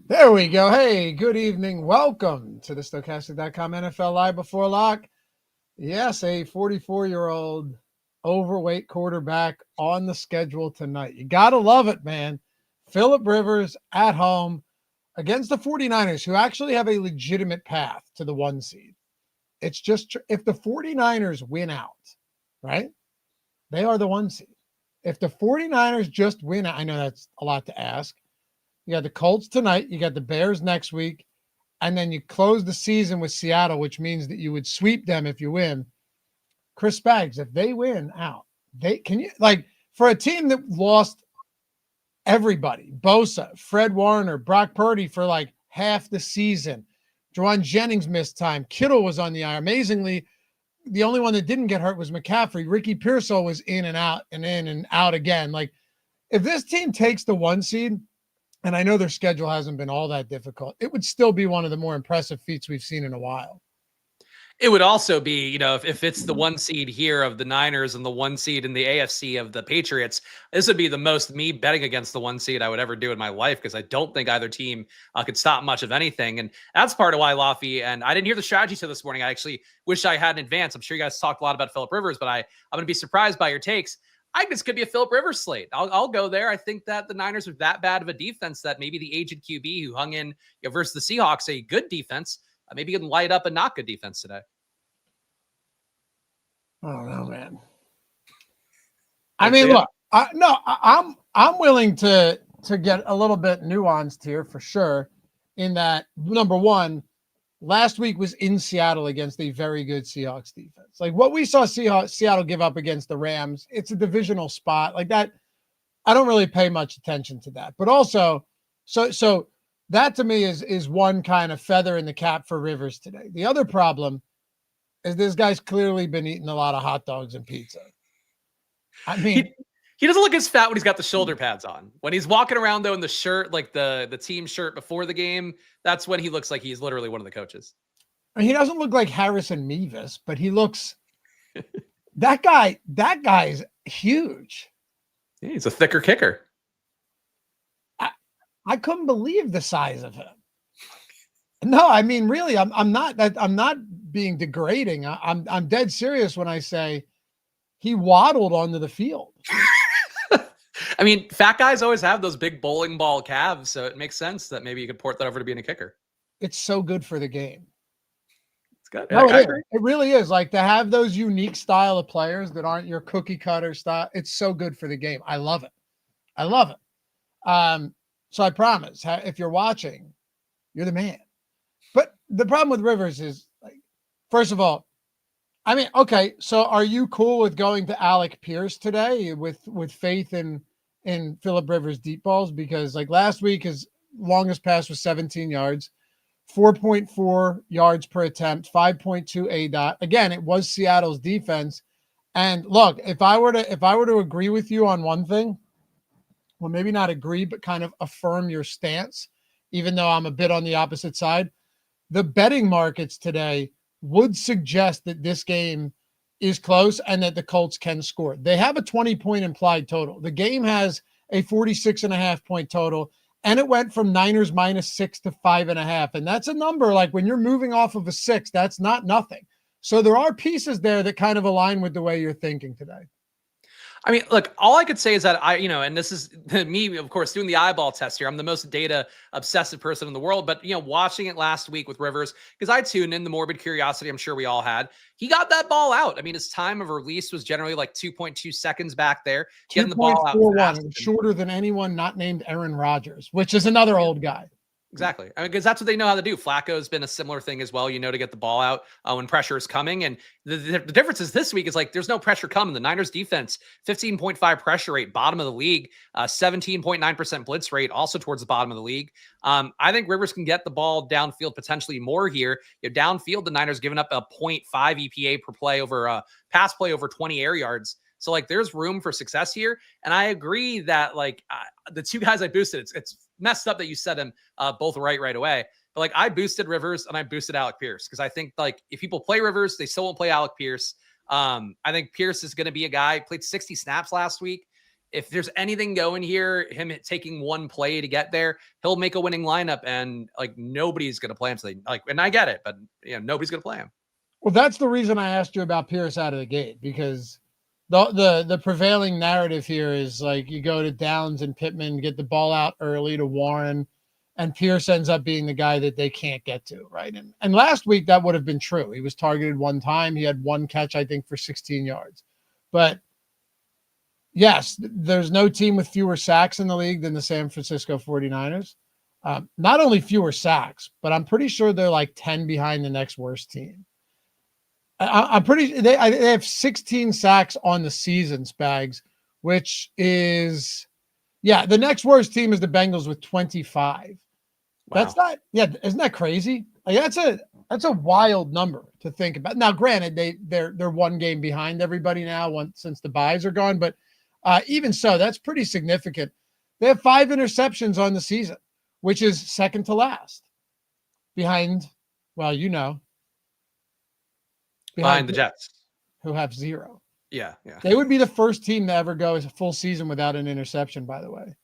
There we go. Hey, good evening. Welcome to the Stochastic.com NFL Live Before Lock. Yes, a 44-year-old overweight quarterback on the schedule tonight. You got to love it, man. Phillip Rivers at home against the 49ers, who actually have a legitimate path to the 1 seed. It's just if the 49ers win out, right? They are the 1 seed. If the 49ers just win out, I know that's a lot to ask. You got the Colts tonight. You got the Bears next week. And then you close the season with Seattle, which means that you would sweep them if you win. Chris Spags, if they win out, for a team that lost everybody, Bosa, Fred Warner, Brock Purdy for like half the season. Juwan Jennings missed time. Kittle was on the IR. Amazingly, the only one that didn't get hurt was McCaffrey. Ricky Pearsall was in and out and in and out again. Like, if this team takes the 1 seed, and I know their schedule hasn't been all that difficult, it would still be one of the more impressive feats we've seen in a while. It would also be, if it's the 1 seed here of the Niners and the 1 seed in the AFC of the Patriots, this would be the most me betting against the 1 seed I would ever do in my life, because I don't think either team could stop much of anything. And that's part of why Laffy, and I didn't hear the strategy till this morning. I actually wish I had in advance. I'm sure you guys talked a lot about Phillip Rivers, but I'm going to be surprised by your takes. I think this could be a Phillip Rivers slate. I'll go there. I think that the Niners are that bad of a defense that maybe the aged QB who hung in versus the Seahawks, a good defense, maybe can light up a not good defense today. I don't know, man. I mean, look, I'm willing to get a little bit nuanced here for sure. In that, number one, last week was in Seattle against a very good Seahawks defense. Like what we saw Seattle give up against the Rams, it's a divisional spot like that. I don't really pay much attention to that, but also, so that to me is one kind of feather in the cap for Rivers today. The other problem is this guy's clearly been eating a lot of hot dogs and pizza. I mean, he doesn't look as fat when he's got the shoulder pads on. When he's walking around though in the shirt, like the team shirt before the game, that's when he looks like he's literally one of the coaches. I mean, he doesn't look like Harrison Mevis, but he looks that guy's huge. Yeah, he's a thicker kicker. I couldn't believe the size of him. No, I mean, really, I'm not being degrading. I'm dead serious when I say he waddled onto the field. I mean, fat guys always have those big bowling ball calves, so it makes sense that maybe you could port that over to being a kicker. It's so good for the game. It's good. No, it really is. Like to have those unique style of players that aren't your cookie cutter style. It's so good for the game. I love it. I love it. So I promise, if you're watching, you're the man. But the problem with Rivers is, like, first of all, I mean, okay, so are you cool with going to Alec Pierce today with faith in Phillip Rivers deep balls? Because like last week, his longest pass was 17 yards, 4.4 yards per attempt, 5.2 ADOT. Again, it was Seattle's defense. And look, if I were to agree with you on one thing, well, maybe not agree, but kind of affirm your stance, even though I'm a bit on the opposite side, the betting markets today would suggest that this game is close and that the Colts can score. They have a 20-point implied total. The game has a 46.5-point total, and it went from Niners -6 to 5.5. And that's a number, like when you're moving off of a 6, that's not nothing. So there are pieces there that kind of align with the way you're thinking today. I mean, look, all I could say is that and this is me, of course, doing the eyeball test here. I'm the most data obsessive person in the world, but, watching it last week with Rivers, because I tuned in the morbid curiosity I'm sure we all had. He got that ball out. I mean, his time of release was generally like 2.2 seconds back there. Getting the ball out fast. Shorter than anyone not named Aaron Rodgers, which is another old guy. Exactly. I mean, because that's what they know how to do. Flacco's been a similar thing as well, to get the ball out when pressure is coming. And the difference is this week is like there's no pressure coming. The Niners defense, 15.5 pressure rate, bottom of the league, 17.9% blitz rate, also towards the bottom of the league. I think Rivers can get the ball downfield potentially more here. Downfield, the Niners giving up a 0.5 EPA per play over pass play over 20 air yards. So like there's room for success here. And I agree that like the two guys I boosted, it's messed up that you said them both right away. But like I boosted Rivers and I boosted Alec Pierce because I think like if people play Rivers, they still won't play Alec Pierce. I think Pierce is going to be a guy who played 60 snaps last week. if there's anything going here, him taking one play to get there, he'll make a winning lineup, and like nobody's going to play him. So and I get it, but nobody's going to play him. Well, that's the reason I asked you about Pierce out of the gate, because the prevailing narrative here is like you go to Downs and Pittman, get the ball out early to Warren, and Pierce ends up being the guy that they can't get to, right? And last week that would have been true. He was targeted one time. He had one catch, I think, for 16 yards. But yes, there's no team with fewer sacks in the league than the San Francisco 49ers. Not only fewer sacks, but I'm pretty sure they're like 10 behind the next worst team. I'm pretty. They have 16 sacks on the season, Spags, which is, the next worst team is the Bengals with 25. Wow. That's not, isn't that crazy? Like that's a wild number to think about. Now, granted, they're one game behind everybody now since the byes are gone, but even so, that's pretty significant. They have 5 interceptions on the season, which is second to last, behind the Jets, who have 0. Yeah. They would be the first team to ever go a full season without an interception, by the way.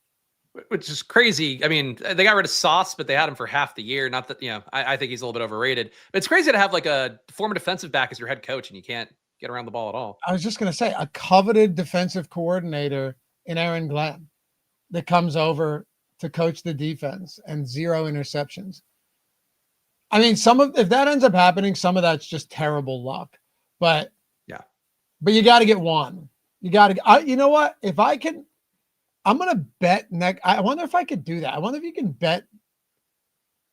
Which is crazy. I mean, they got rid of Sauce, but they had him for half the year. Not that, I think he's a little bit overrated. But it's crazy to have like a former defensive back as your head coach and you can't get around the ball at all. I was just going to say, a coveted defensive coordinator in Aaron Glenn that comes over to coach the defense and 0 interceptions. I mean, if that ends up happening, some of that's just terrible luck. But you got to get one. You got to. You know what? If I can, I'm going to bet I wonder if I could do that. I wonder if you can bet.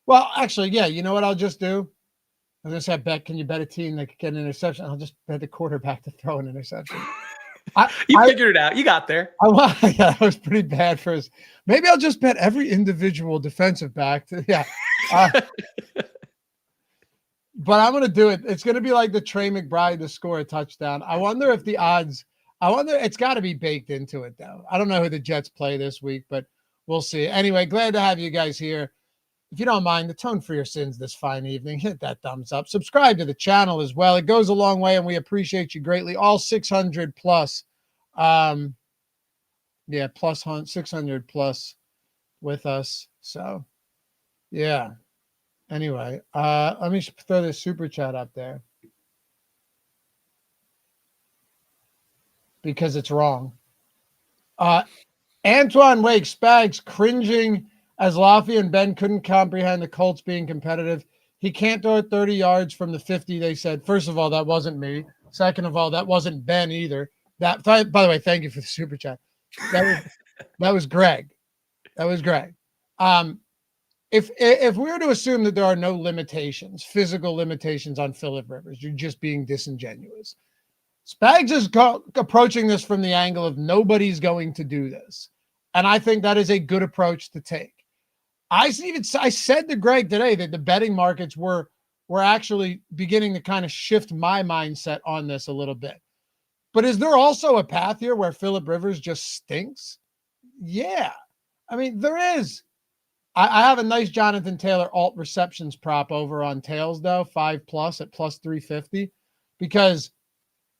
Well, actually, you know what I'll just do? I was going to say, can you bet a team that could get an interception? I'll just bet the quarterback to throw an interception. You figured it out. You got there. That was pretty bad for us. Maybe I'll just bet every individual defensive back to, but I'm going to do it. It's going to be like the Trey McBride to score a touchdown. I wonder if the odds, it's got to be baked into it, though. I don't know who the Jets play this week, but we'll see. Anyway, glad to have you guys here. If you don't mind, atone for your sins this fine evening. Hit that thumbs up. Subscribe to the channel as well. It goes a long way, and we appreciate you greatly. All 600 plus. Plus 600 plus with us. So, yeah. Anyway, let me throw this super chat up there because it's wrong. Antoine Wake, Spags cringing as Laffy and Ben couldn't comprehend the Colts being competitive. He can't throw it 30 yards from the 50, they said. First of all, that wasn't me. Second of all, that wasn't Ben either. By the way, thank you for the super chat. That was Greg. That was Greg. If we were to assume that there are no limitations, physical limitations on Phillip Rivers, you're just being disingenuous. Spags is approaching this from the angle of nobody's going to do this. And I think that is a good approach to take. I said to Greg today that the betting markets were actually beginning to kind of shift my mindset on this a little bit. But is there also a path here where Phillip Rivers just stinks? Yeah. I mean, there is. I have a nice Jonathan Taylor alt receptions prop over on Tails, though, 5+ at plus 350, because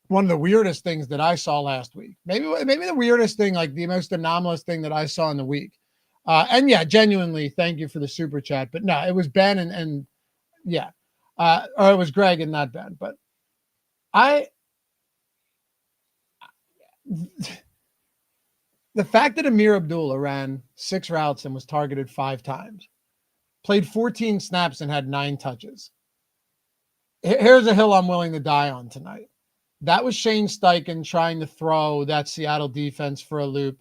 one of the weirdest things that I saw last week, maybe the weirdest thing, like the most anomalous thing that I saw in the week. Genuinely, thank you for the super chat. But no, it was Ben or it was Greg and not Ben. But the fact that Amir Abdullah ran 6 routes and was targeted 5 times, played 14 snaps and had 9 touches. Here's a hill I'm willing to die on tonight. That was Shane Steichen trying to throw that Seattle defense for a loop,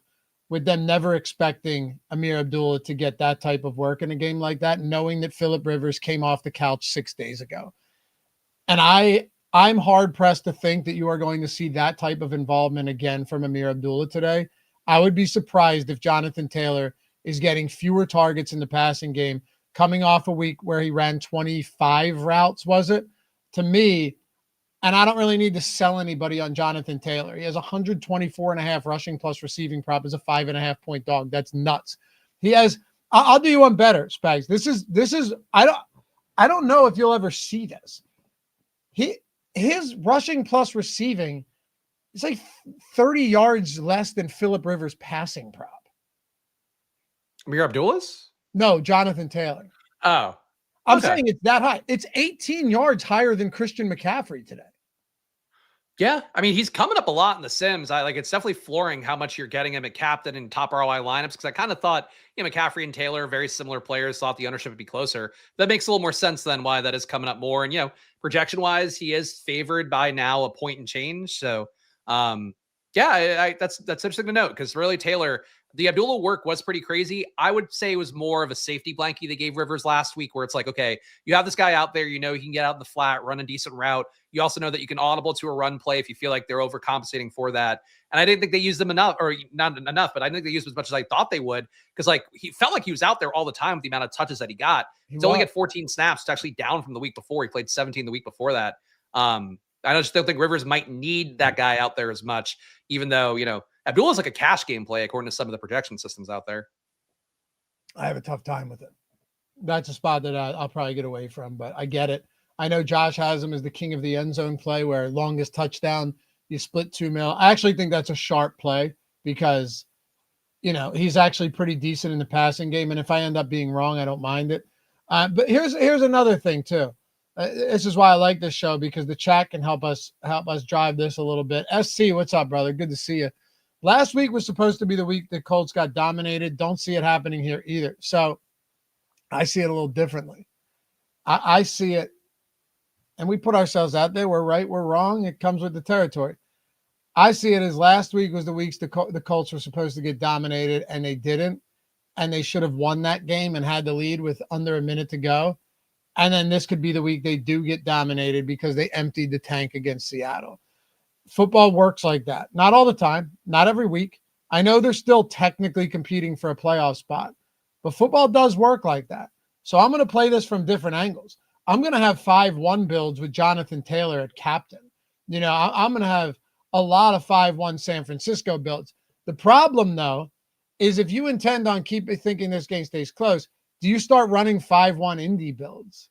with them never expecting Amir Abdullah to get that type of work in a game like that, knowing that Phillip Rivers came off the couch 6 days ago. And I'm hard-pressed to think that you are going to see that type of involvement again from Amir Abdullah today. I would be surprised if Jonathan Taylor is getting fewer targets in the passing game, coming off a week where he ran 25 routes, was it? To me, and I don't really need to sell anybody on Jonathan Taylor. He has 124.5 rushing plus receiving prop as a 5.5 point dog. That's nuts. He has, I'll do you one better, Spags. This is, I don't know if you'll ever see this. His rushing plus receiving It's like 30 yards less than Phillip Rivers' passing prop. Amir Abdullah's? No, Jonathan Taylor. Oh. I'm saying it's that high. It's 18 yards higher than Christian McCaffrey today. Yeah, I mean, he's coming up a lot in the Sims. It's definitely flooring how much you're getting him at captain and top ROI lineups, because I kind of thought, McCaffrey and Taylor are very similar players, thought the ownership would be closer. That makes a little more sense than why that is coming up more. And, projection-wise, he is favored by now a point and change. So, that's interesting to note, because really Taylor, the Abdullah work was pretty crazy. I would say it was more of a safety blanket they gave Rivers last week, where it's like, okay, you have this guy out there, he can get out in the flat, run a decent route. You also know that you can audible to a run play if you feel like they're overcompensating for that. And I didn't think they used them enough, or not enough, but I didn't think they used them as much as I thought they would, because he felt like he was out there all the time with the amount of touches that he got. He's only got 14 snaps. It's actually down from the week before. He played 17 the week before that. I just don't think Rivers might need that guy out there as much, even though, Abdullah's like a cash game play, according to some of the projection systems out there. I have a tough time with it. That's a spot that I'll probably get away from, but I get it. I know Josh has him as the king of the end zone play, where longest touchdown, you split 2 mil. I actually think that's a sharp play, because, he's actually pretty decent in the passing game. And if I end up being wrong, I don't mind it. But here's another thing too. This is why I like this show, because the chat can help us drive this a little bit. SC, what's up, brother? Good to see you. Last week was supposed to be the week the Colts got dominated. Don't see it happening here either. So I see it a little differently. I see it, and we put ourselves out there. We're right, we're wrong. It comes with the territory. I see it as last week was the weeks the Colts were supposed to get dominated, and they didn't, and they should have won that game and had the lead with under a minute to go. And then this could be the week they do get dominated because they emptied the tank against Seattle. Football works like that. Not all the time, not every week. I know they're still technically competing for a playoff spot, but football does work like that. So I'm going to play this from different angles. I'm going to have 5-1 builds with Jonathan Taylor at captain. I'm going to have a lot of 5-1 San Francisco builds. The problem, though, is if you intend on thinking this game stays close, do you start running 5-1 Indy builds?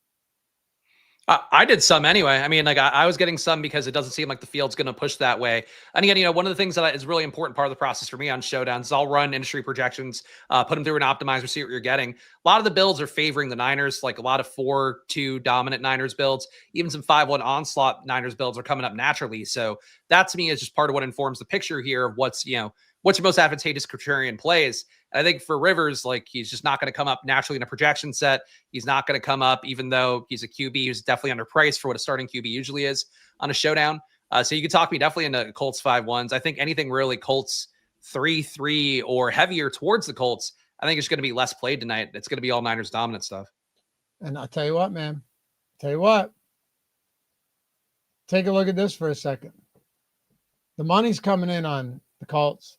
I did some anyway. I mean, I was getting some because it doesn't seem like the field's going to push that way. And again, one of the things that is really important part of the process for me on Showdowns is I'll run industry projections, put them through an optimizer, see what you're getting. A lot of the builds are favoring the Niners, like a lot of 4-2 dominant Niners builds. Even some 5-1 onslaught Niners builds are coming up naturally. So that to me is just part of what informs the picture here of what's your most advantageous contrarian plays. And I think for Rivers, he's just not going to come up naturally in a projection set. He's not going to come up, even though he's a QB who's definitely underpriced for what a starting QB usually is on a Showdown. So you could talk me definitely into Colts 5-1s. I think anything really Colts 3-3 or heavier towards the Colts, I think it's going to be less played tonight. It's going to be all Niners dominant stuff. And I'll tell you what, man. Take a look at this for a second. The money's coming in on the Colts.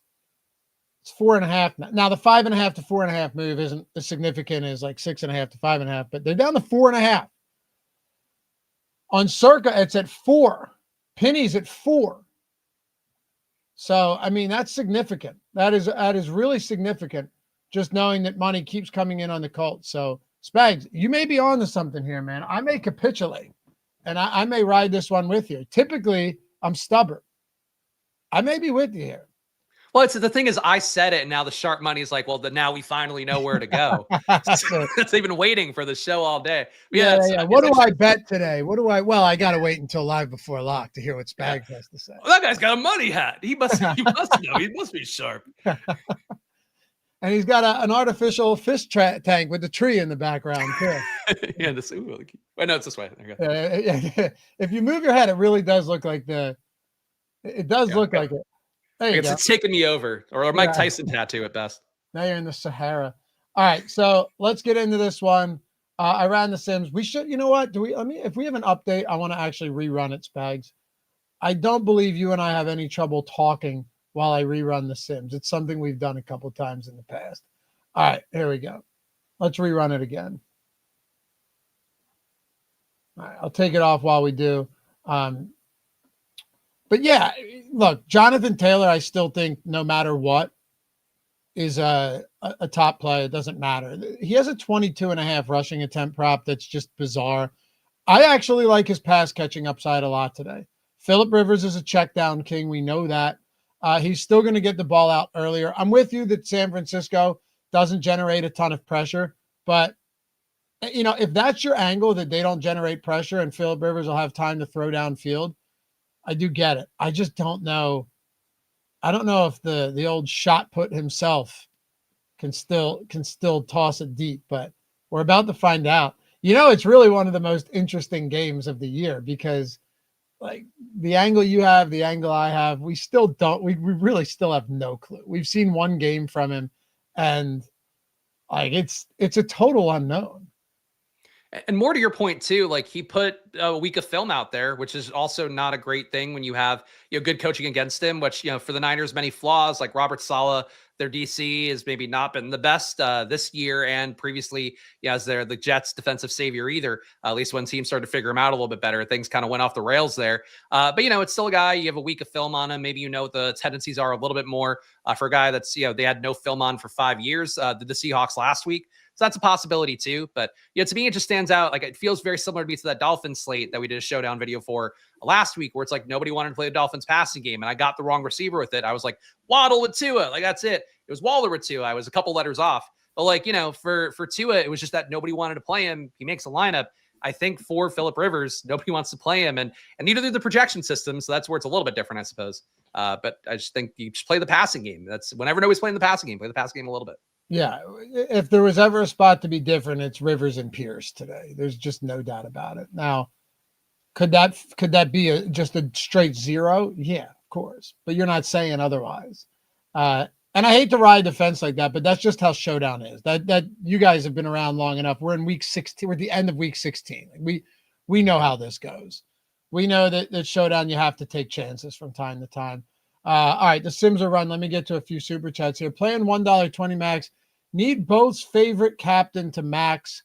It's 4.5. Now the 5.5 to 4.5 move isn't as significant as 6.5 to 5.5, but they're down to 4.5. On Circa, it's at 4. Penny's at 4. So I mean, that's significant. That is really significant. Just knowing that money keeps coming in on the Colts. So Spags, you may be on to something here, man. I may capitulate, and I may ride this one with you. Typically, I'm stubborn. I may be with you here. Well, the thing is, I said it, and now the sharp money is like, well, now we finally know where to go. They've been waiting for the show all day. Yeah. What do I bet today? Well, I got to wait until live before lock to hear what Spags has to say. Well, that guy's got a money hat. He must know. He must be sharp. And he's got an artificial fish tank with the tree in the background too. Yeah, wait, no, it's this way. There you go. If you move your head, it really does look like it does look like it. It's taking me over, or a Mike Tyson tattoo at best. Now you're in the Sahara. All right, so let's get into this one. I ran the Sims. We should, you know what? If we have an update, I want to actually rerun it, Spags. I don't believe you and I have any trouble talking while I rerun the Sims. It's something we've done a couple times in the past. All right, here we go. Let's rerun it again. All right, I'll take it off while we do. But yeah, look, Jonathan Taylor, I still think no matter what is a top play. It doesn't matter. He has a 22.5 rushing attempt prop. That's just bizarre. I actually like his pass catching upside a lot today. Phillip Rivers is a check down king. We know that. He's still going to get the ball out earlier. I'm with you that San Francisco doesn't generate a ton of pressure, but if that's your angle, that they don't generate pressure and Phillip Rivers will have time to throw downfield, I do get it. I just don't know. I don't know if the old shot put himself can still toss it deep, but we're about to find out. It's really one of the most interesting games of the year because like the angle you have, the angle I have, we really still have no clue. We've seen one game from him and like it's a total unknown. And more to your point too, like he put a week of film out there, which is also not a great thing when you have good coaching against him. Which for the Niners, many flaws. Like Robert Saleh, their DC has maybe not been the best this year, and previously, as they're the Jets' defensive savior either. At least when teams started to figure him out a little bit better, things kind of went off the rails there. But it's still a guy. You have a week of film on him. Maybe what the tendencies are a little bit more for a guy that's they had no film on for 5 years. The Seahawks last week. So that's a possibility too. But to me, it just stands out. Like it feels very similar to me to that Dolphins slate that we did a showdown video for last week, where it's like nobody wanted to play the Dolphins passing game. And I got the wrong receiver with it. I was like, Waddle with Tua. Like that's it. It was Waller with Tua. I was a couple letters off. But for Tua, it was just that nobody wanted to play him. He makes a lineup. I think for Phillip Rivers, nobody wants to play him. And neither do the projection system. So that's where it's a little bit different, I suppose. But I just think you just play the passing game. That's whenever nobody's playing the passing game, play the passing game a little bit. Yeah, if there was ever a spot to be different, it's Rivers and Pierce today. There's just no doubt about it. Now, could that be just a straight zero? Yeah, of course. But you're not saying otherwise. And I hate to ride the fence like that, but that's just how Showdown is. That you guys have been around long enough. We're in week 16. We're at the end of week 16. We know how this goes. We know that Showdown, you have to take chances from time to time. All right, the Sims are run. Let me get to a few super chats here. Playing $1.20 max. Need both's favorite captain to max.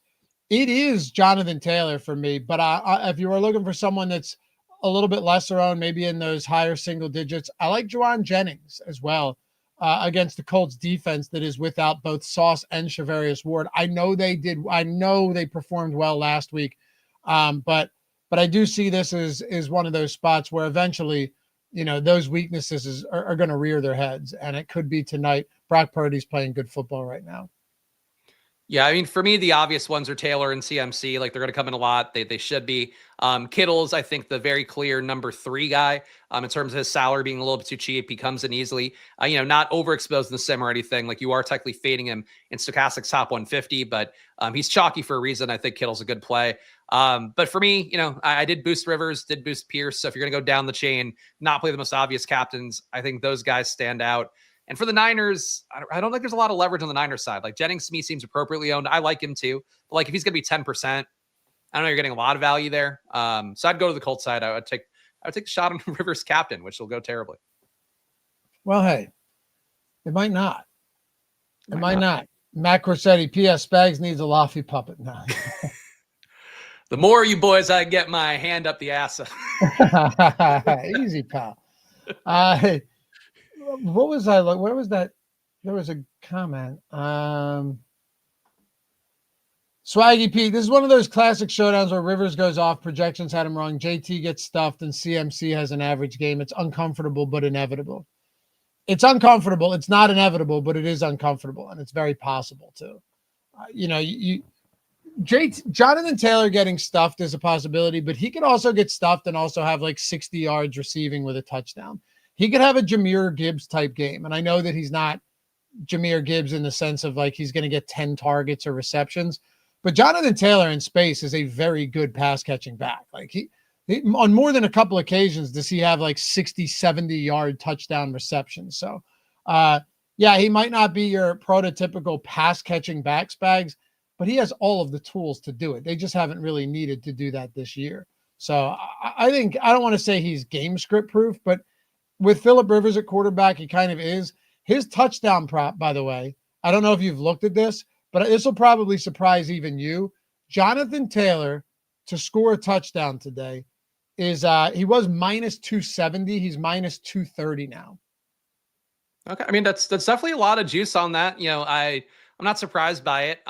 It is Jonathan Taylor for me, but if you were looking for someone that's a little bit lesser owned, maybe in those higher single digits, I like Juwan Jennings as well against the Colts defense that is without both Sauce and Charvarius Ward. I know they performed well last week, but I do see this as one of those spots where eventually, those weaknesses are going to rear their heads, and it could be tonight. Brock Purdy's playing good football right now. Yeah, I mean, for me, the obvious ones are Taylor and CMC. Like, they're going to come in a lot. They should be. Kittle's, I think, the very clear number 3 guy in terms of his salary being a little bit too cheap. He comes in easily, not overexposed in the sim or anything. Like, you are technically fading him in Stochastic's top 150, but he's chalky for a reason. I think Kittle's a good play. But for me, I did boost Rivers, did boost Pierce. So if you're going to go down the chain, not play the most obvious captains, I think those guys stand out. And for the Niners, I don't think there's a lot of leverage on the Niners side. Like Jennings to me seems appropriately owned. I like him too. But like if he's going to be 10%, I don't know, you're getting a lot of value there. So I'd go to the Colts side. I would take the shot on Rivers captain, which will go terribly. Well, hey, it might not. It might not. Matt Corsetti, P.S. Spags needs a Laffy puppet now. The more you boys I get my hand up the ass. Easy, pal. What was I like? Where was that? There was a comment. Swaggy P. This is one of those classic showdowns where Rivers goes off. Projections had him wrong. JT gets stuffed, and CMC has an average game. It's uncomfortable, but inevitable. It's uncomfortable. It's not inevitable, but it is uncomfortable, and it's very possible too. Jonathan Taylor getting stuffed is a possibility, but he could also get stuffed and also have like 60 yards receiving with a touchdown. He could have a Jahmyr Gibbs type game. And I know that he's not Jahmyr Gibbs in the sense of like he's going to get 10 targets or receptions, but Jonathan Taylor in space is a very good pass catching back. Like he on more than a couple occasions does he have like 60, 70 yard touchdown receptions. So yeah, he might not be your prototypical pass catching back, Spags, but he has all of the tools to do it. They just haven't really needed to do that this year. So I think, I don't want to say he's game script proof, but with Phillip Rivers at quarterback, he kind of is. His touchdown prop, by the way, I don't know if you've looked at this, but this will probably surprise even you. Jonathan Taylor to score a touchdown today is he was minus 270. He's minus 230 now. Okay. I mean, that's definitely a lot of juice on that. I'm not surprised by it.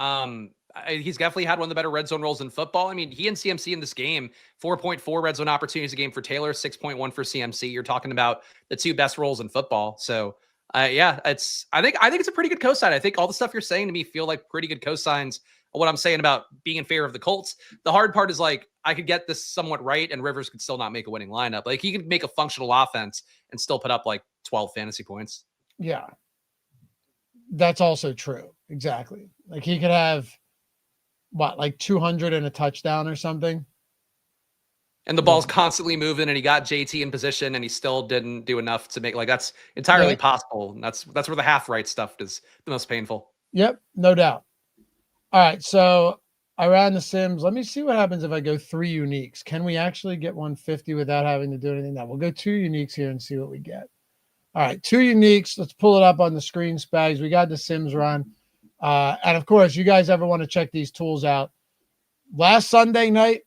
he's definitely had one of the better red zone roles in football. I mean, he and CMC in this game, 4.4 red zone opportunities a game for Taylor, 6.1 for CMC. You're talking about the two best roles in football. So yeah, I think it's a pretty good cosign. I think all the stuff you're saying to me feel like pretty good cosigns of what I'm saying about being in favor of the Colts. The hard part is like, I could get this somewhat right and Rivers could still not make a winning lineup. Like he could make a functional offense and still put up like 12 fantasy points. Yeah. That's also true. Exactly. Like he could have like 200 and a touchdown or something. And the ball's constantly moving and he got JT in position and he still didn't do enough to make, like, that's entirely possible. And that's where the half right stuff is the most painful. Yep. No doubt. All right. So I ran the Sims. Let me see what happens if I go 3 uniques. Can we actually get 150 without having to do anything? Now we'll go 2 uniques here and see what we get. All right. 2 uniques. Let's pull it up on the screen, Spags. We got the Sims run. And of course, you guys ever want to check these tools out. Last Sunday night,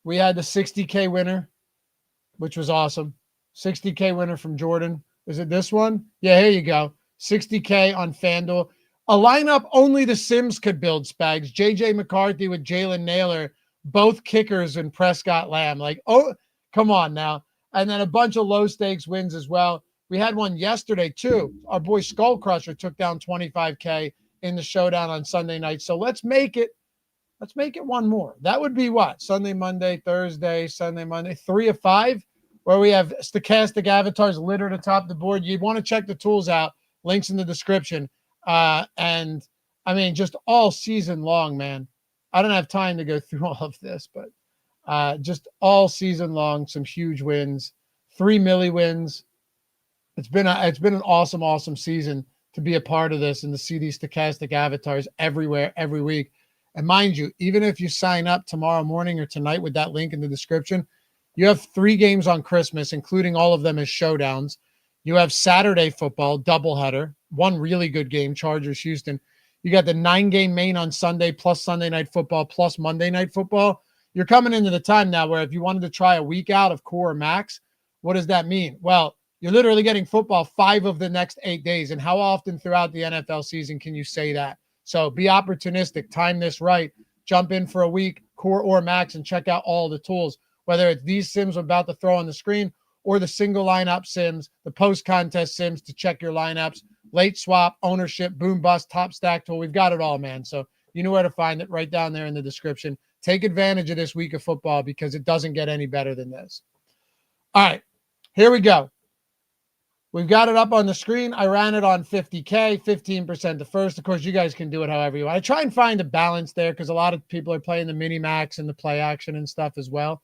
we had the 60K winner, which was awesome. 60K winner from Jordan. Is it this one? Yeah, here you go. 60K on FanDuel. A lineup only the Sims could build, Spags. JJ McCarthy with Jalen Naylor, both kickers and Prescott Lamb. Like, oh, come on now. And then a bunch of low stakes wins as well. We had one yesterday too. Our boy Skull Crusher took down 25K in the showdown on Sunday night. So let's make it one more. That would be what? Sunday, Monday, Thursday, Sunday, Monday, 3 of 5, where we have stochastic avatars littered atop the board. You want to check the tools out. Links in the description. And I mean, just all season long, man. I don't have time to go through all of this, but just all season long, some huge wins, 3 milli wins. It's been an awesome season to be a part of this and to see these stochastic avatars everywhere, every week. And mind you, even if you sign up tomorrow morning or tonight with that link in the description, you have 3 games on Christmas, including all of them as showdowns. You have Saturday football, doubleheader, one really good game, Chargers, Houston. You got the 9-game main on Sunday, plus Sunday night football, plus Monday night football. You're coming into the time now where if you wanted to try a week out of core or max, what does that mean? Well, you're literally getting football 5 of the next 8 days. And how often throughout the NFL season can you say that? So be opportunistic, time this right, jump in for a week, core or max, and check out all the tools, whether it's these Sims I'm about to throw on the screen or the single lineup Sims, the post-contest Sims to check your lineups, late swap, ownership, boom bust, top stack tool. We've got it all, man. So you know where to find it right down there in the description. Take advantage of this week of football because it doesn't get any better than this. All right, here we go. We've got it up on the screen. I ran it on 50K, 15% the first. Of course, you guys can do it however you want. I try and find a balance there because a lot of people are playing the mini max and the play action and stuff as well.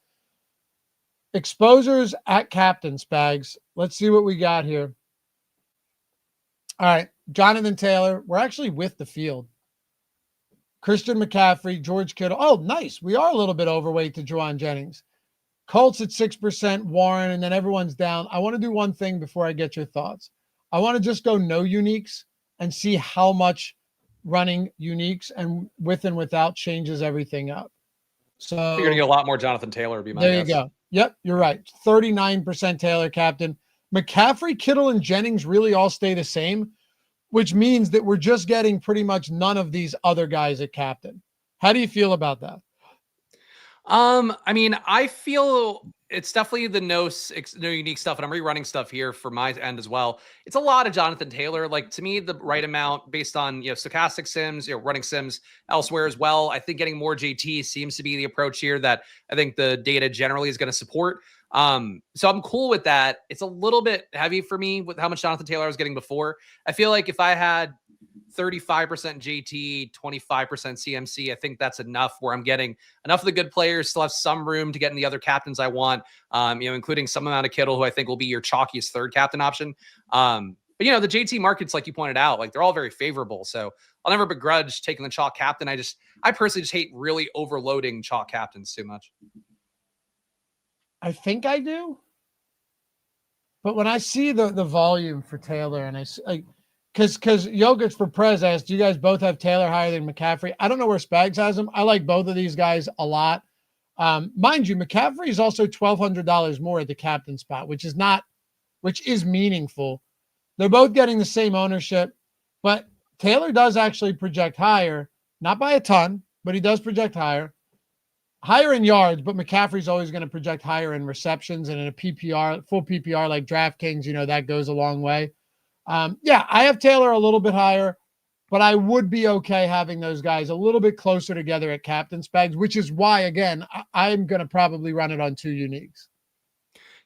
Exposures at captain, Spags. Let's see what we got here. All right, Jonathan Taylor. We're actually with the field. Christian McCaffrey, George Kittle. Oh, nice. We are a little bit overweight to Juwan Jennings. Colts at 6%, Warren, and then everyone's down. I want to do one thing before I get your thoughts. I want to just go no uniques and see how much running uniques and with and without changes everything up. So you're going to get a lot more Jonathan Taylor, would be my there guess. You go. Yep, you're right. 39% Taylor captain. McCaffrey, Kittle, and Jennings really all stay the same, which means that we're just getting pretty much none of these other guys at captain. How do you feel about that? I mean, I feel it's definitely the no unique stuff, and I'm rerunning stuff here for my end as well. It's a lot of Jonathan Taylor. Like, to me, the right amount based on, stochastic Sims, running Sims elsewhere as well. I think getting more JT seems to be the approach here that I think the data generally is going to support. So I'm cool with that. It's a little bit heavy for me with how much Jonathan Taylor I was getting before. I feel like if I had 35% JT, 25% CMC, I think that's enough where I'm getting enough of the good players, still have some room to get in the other captains I want, including some amount of Kittle, who I think will be your chalkiest third captain option. But the JT markets, like you pointed out, like they're all very favorable. So I'll never begrudge taking the chalk captain. I personally just hate really overloading chalk captains too much. I think I do. But when I see the volume for Taylor and because Jokic for Prez asked, do you guys both have Taylor higher than McCaffrey? I don't know where Spags has him. I like both of these guys a lot. Mind you, McCaffrey is also $1,200 more at the captain spot, which is meaningful. They're both getting the same ownership, but Taylor does actually project higher, not by a ton, but he does project higher in yards, but McCaffrey's always going to project higher in receptions, and in a PPR, full PPR like DraftKings, that goes a long way. Yeah, I have Taylor a little bit higher, but I would be okay having those guys a little bit closer together at captain Spags, which is why, again, I'm going to probably run it on 2 uniques.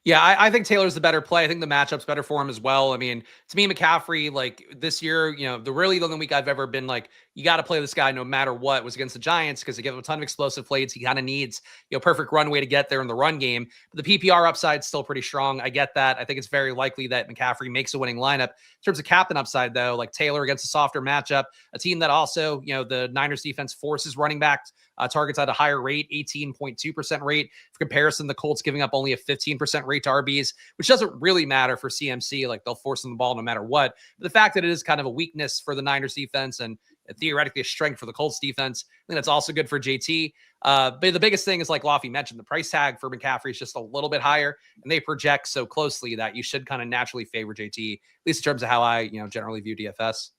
Yeah, I think Taylor's the better play. I think the matchup's better for him as well. I mean, to me, McCaffrey, like this year, the only week I've ever been like, you got to play this guy no matter what, was against the Giants, because they give him a ton of explosive plays. He kind of needs, perfect runway to get there in the run game. But the PPR upside's still pretty strong. I get that. I think it's very likely that McCaffrey makes a winning lineup. In terms of captain upside, though, like Taylor against a softer matchup, a team that also, the Niners defense forces running backs targets at a higher rate, 18.2% rate. For comparison, the Colts giving up only a 15% rate to RBs, which doesn't really matter for CMC. Like, they'll force them the ball no matter what. But the fact that it is kind of a weakness for the Niners defense and theoretically a strength for the Colts defense, I think that's also good for JT. But the biggest thing is, like Lofty mentioned, the price tag for McCaffrey is just a little bit higher, and they project so closely that you should kind of naturally favor JT, at least in terms of how I, generally view DFS.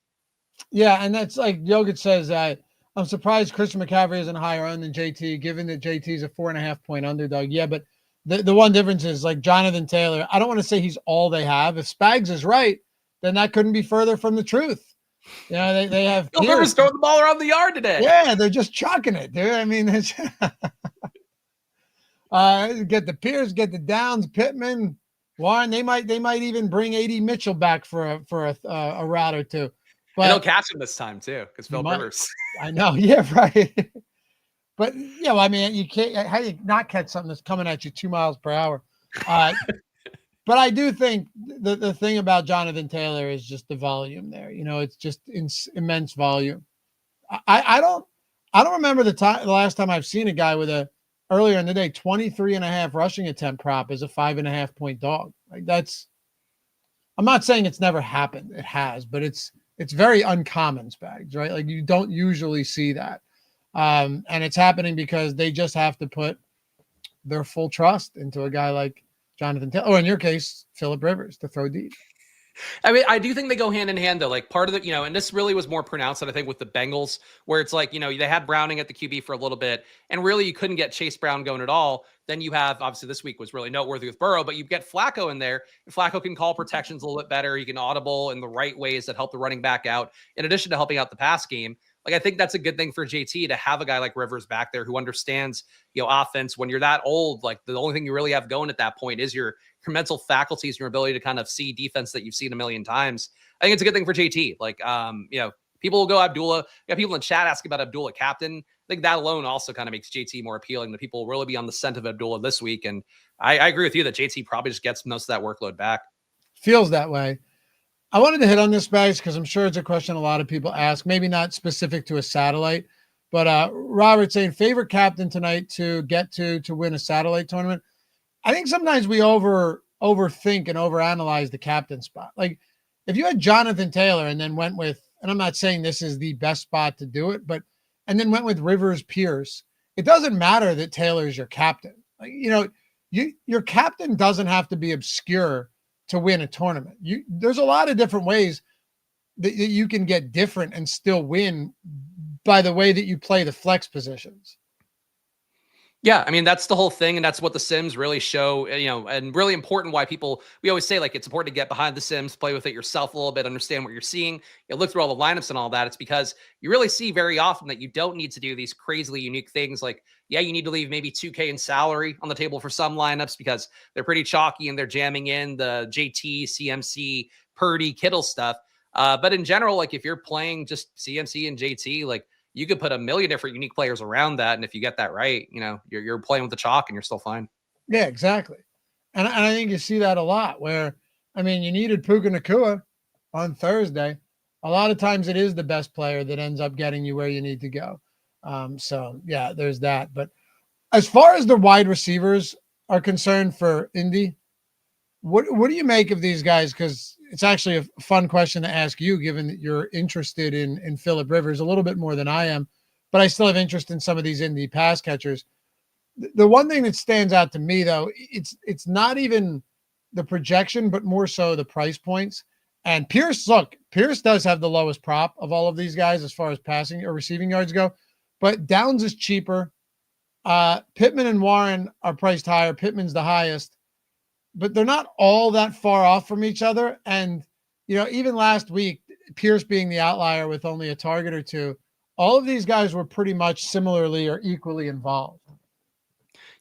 Yeah, and that's like Jokic says that I'm surprised Christian McCaffrey isn't higher owned than JT, given that JT's a 4.5 point underdog. Yeah, but the one difference is, like, Jonathan Taylor, I don't want to say he's all they have. If Spags is right, then that couldn't be further from the truth. They have Phil Rivers throwing the ball around the yard today. Yeah, they're just chucking it, dude. I mean, it's get the Pierce, get the Downs, Pittman, Warren. They might even bring AD Mitchell back for a route or two. But they'll catch him this time too, because Phil Rivers. I know, yeah, right. But yeah, well, I mean, you can't. How do you not catch something that's coming at you 2 miles per hour? But I do think the thing about Jonathan Taylor is just the volume there. It's just immense volume. I don't remember the last time I've seen a guy with earlier in the day 23.5 rushing attempt prop as a 5.5 point dog. Like, that's. I'm not saying it's never happened. It has, but it's very uncommon, Spags, right? Like, you don't usually see that. And it's happening because they just have to put their full trust into a guy like Jonathan Taylor, or in your case, Phillip Rivers, to throw deep. I mean, I do think they go hand in hand, though. Like, part of the, and this really was more pronounced, I think, with the Bengals, where it's like, they had Browning at the QB for a little bit, and really you couldn't get Chase Brown going at all. Then you have, obviously, this week was really noteworthy with Burrow, but you get Flacco in there, and Flacco can call protections a little bit better. He can audible in the right ways that help the running back out, in addition to helping out the pass game. Like, I think that's a good thing for JT to have a guy like Rivers back there who understands, offense. When you're that old, like, the only thing you really have going at that point is your mental faculties, your ability to kind of see defense that you've seen a million times. I think it's a good thing for JT. Like, people will go Abdullah. You got people in chat asking about Abdullah captain. I think that alone also kind of makes JT more appealing. That people will really be on the scent of Abdullah this week. And I agree with you that JT probably just gets most of that workload back. Feels that way. I wanted to hit on this, Spags, because I'm sure it's a question a lot of people ask, maybe not specific to a satellite, but Robert saying favorite captain tonight to get to win a satellite tournament. I think sometimes we overthink and overanalyze the captain spot. Like, if you had Jonathan Taylor and then went with, and I'm not saying this is the best spot to do it, and then went with Rivers Pierce, it doesn't matter that Taylor's your captain. Like, your captain doesn't have to be obscure to win a tournament. There's a lot of different ways that you can get different and still win by the way that you play the flex positions. Yeah, I mean, that's the whole thing, and that's what the Sims really show, and really important why we always say, like, it's important to get behind the Sims, play with it yourself a little bit, understand what you're seeing, look through all the lineups and all that. It's because you really see very often that you don't need to do these crazily unique things. Like, yeah, you need to leave maybe $2K in salary on the table for some lineups because they're pretty chalky and they're jamming in the JT, CMC, Purdy, Kittle stuff. But in general, like, if you're playing just CMC and JT, like, you could put a million different unique players around that. And if you get that right, you're playing with the chalk and you're still fine. Yeah, exactly. And I think you see that a lot where, I mean, you needed Puka Nacua on Thursday. A lot of times it is the best player that ends up getting you where you need to go. So yeah, there's that. But as far as the wide receivers are concerned for Indy, what do you make of these guys? Because it's actually a fun question to ask you, given that you're interested in Phillip Rivers a little bit more than I am, but I still have interest in some of these Indy pass catchers. The one thing that stands out to me, though, it's not even the projection, but more so the price points. And Pierce does have the lowest prop of all of these guys as far as passing or receiving yards go, but Downs is cheaper. Pittman and Warren are priced higher. Pittman's the highest, but they're not all that far off from each other. And, even last week, Pierce being the outlier with only a target or two, all of these guys were pretty much similarly or equally involved.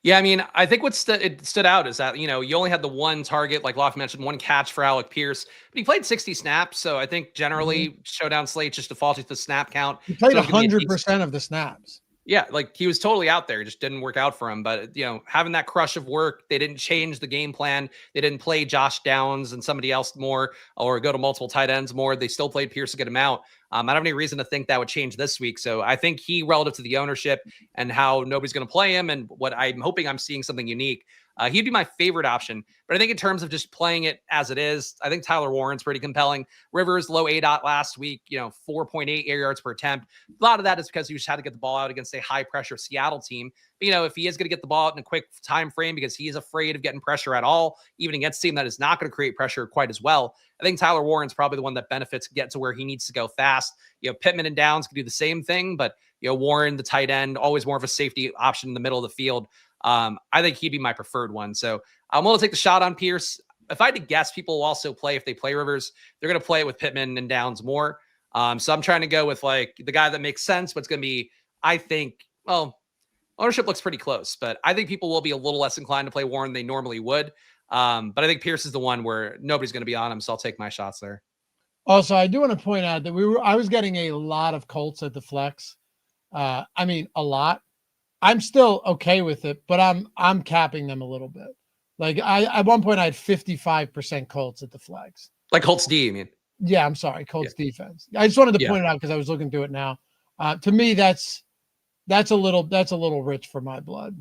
Yeah, I mean, I think what stood out is that, you only had the one target, like Loughran mentioned, one catch for Alec Pierce, but he played 60 snaps. So I think generally Showdown slate just defaults to the snap count. He played 100% of the snaps. Yeah, like he was totally out there. It just didn't work out for him. But, having that crush of work, they didn't change the game plan. They didn't play Josh Downs and somebody else more or go to multiple tight ends more. They still played Pierce to get him out. I don't have any reason to think that would change this week. So I think he, relative to the ownership and how nobody's going to play him and what I'm hoping I'm seeing something unique, he'd be my favorite option. But I think in terms of just playing it as it is, I think Tyler Warren's pretty compelling. Rivers, low ADOT last week, 4.8 air yards per attempt. A lot of that is because he just had to get the ball out against a high-pressure Seattle team. But, if he is going to get the ball out in a quick time frame because he is afraid of getting pressure at all, even against a team that is not going to create pressure quite as well, I think Tyler Warren's probably the one that benefits get to where he needs to go fast. Pittman and Downs can do the same thing, but, Warren, the tight end, always more of a safety option in the middle of the field. I think he'd be my preferred one. So I'm going to take the shot on Pierce. If I had to guess, people will also play, if they play Rivers, they're going to play it with Pittman and Downs more. So I'm trying to go with like the guy that makes sense, but it's going to be, I think, ownership looks pretty close, but I think people will be a little less inclined to play Warren than they normally would. But I think Pierce is the one where nobody's going to be on him. So I'll take my shots there. Also, I do want to point out that I was getting a lot of Colts at the flex. A lot. I'm still okay with it, but I'm capping them a little bit. Like at one point I had 55% Colts at the flex. Like Colts D, you mean? Yeah, I'm sorry, Colts defense. I just wanted to point it out because I was looking through it now. To me, that's a little rich for my blood.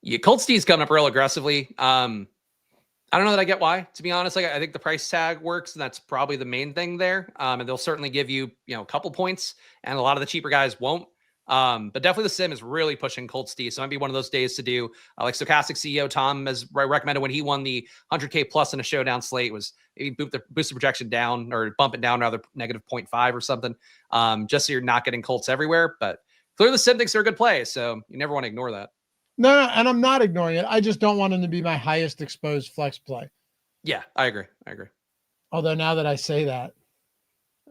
Yeah, Colts D is coming up real aggressively. I don't know that I get why, to be honest. Like, I think the price tag works, and that's probably the main thing there. And they'll certainly give you, a couple points, and a lot of the cheaper guys won't. But definitely the sim is really pushing Colts D. So it might be one of those days to do. Like Stochastic CEO Tom has recommended when he won the 100K plus in a Showdown slate was maybe boost the projection down or bump it down rather negative 0.5 or something. Just so you're not getting Colts everywhere. But clearly the sim thinks they're a good play. So you never want to ignore that. No, and I'm not ignoring it. I just don't want him to be my highest exposed flex play. Yeah, I agree. Although now that I say that.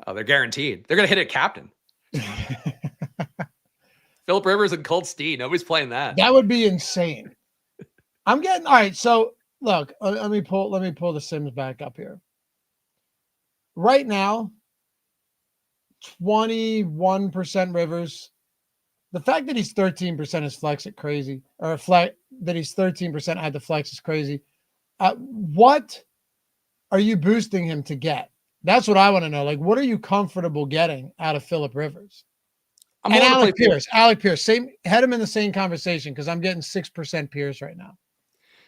Oh, they're guaranteed. They're going to hit a captain. Phillip Rivers and Colts D. Nobody's playing that. That would be insane. I'm getting all right. So look, let me pull the sims back up here. Right now, 21% Rivers. The fact that he's 13% is flex it crazy, or that he's 13% at the flex is crazy. What are you boosting him to get? That's what I want to know. Like, what are you comfortable getting out of Phillip Rivers? And Alec Pierce. Had him in the same conversation because I'm getting 6% Pierce right now.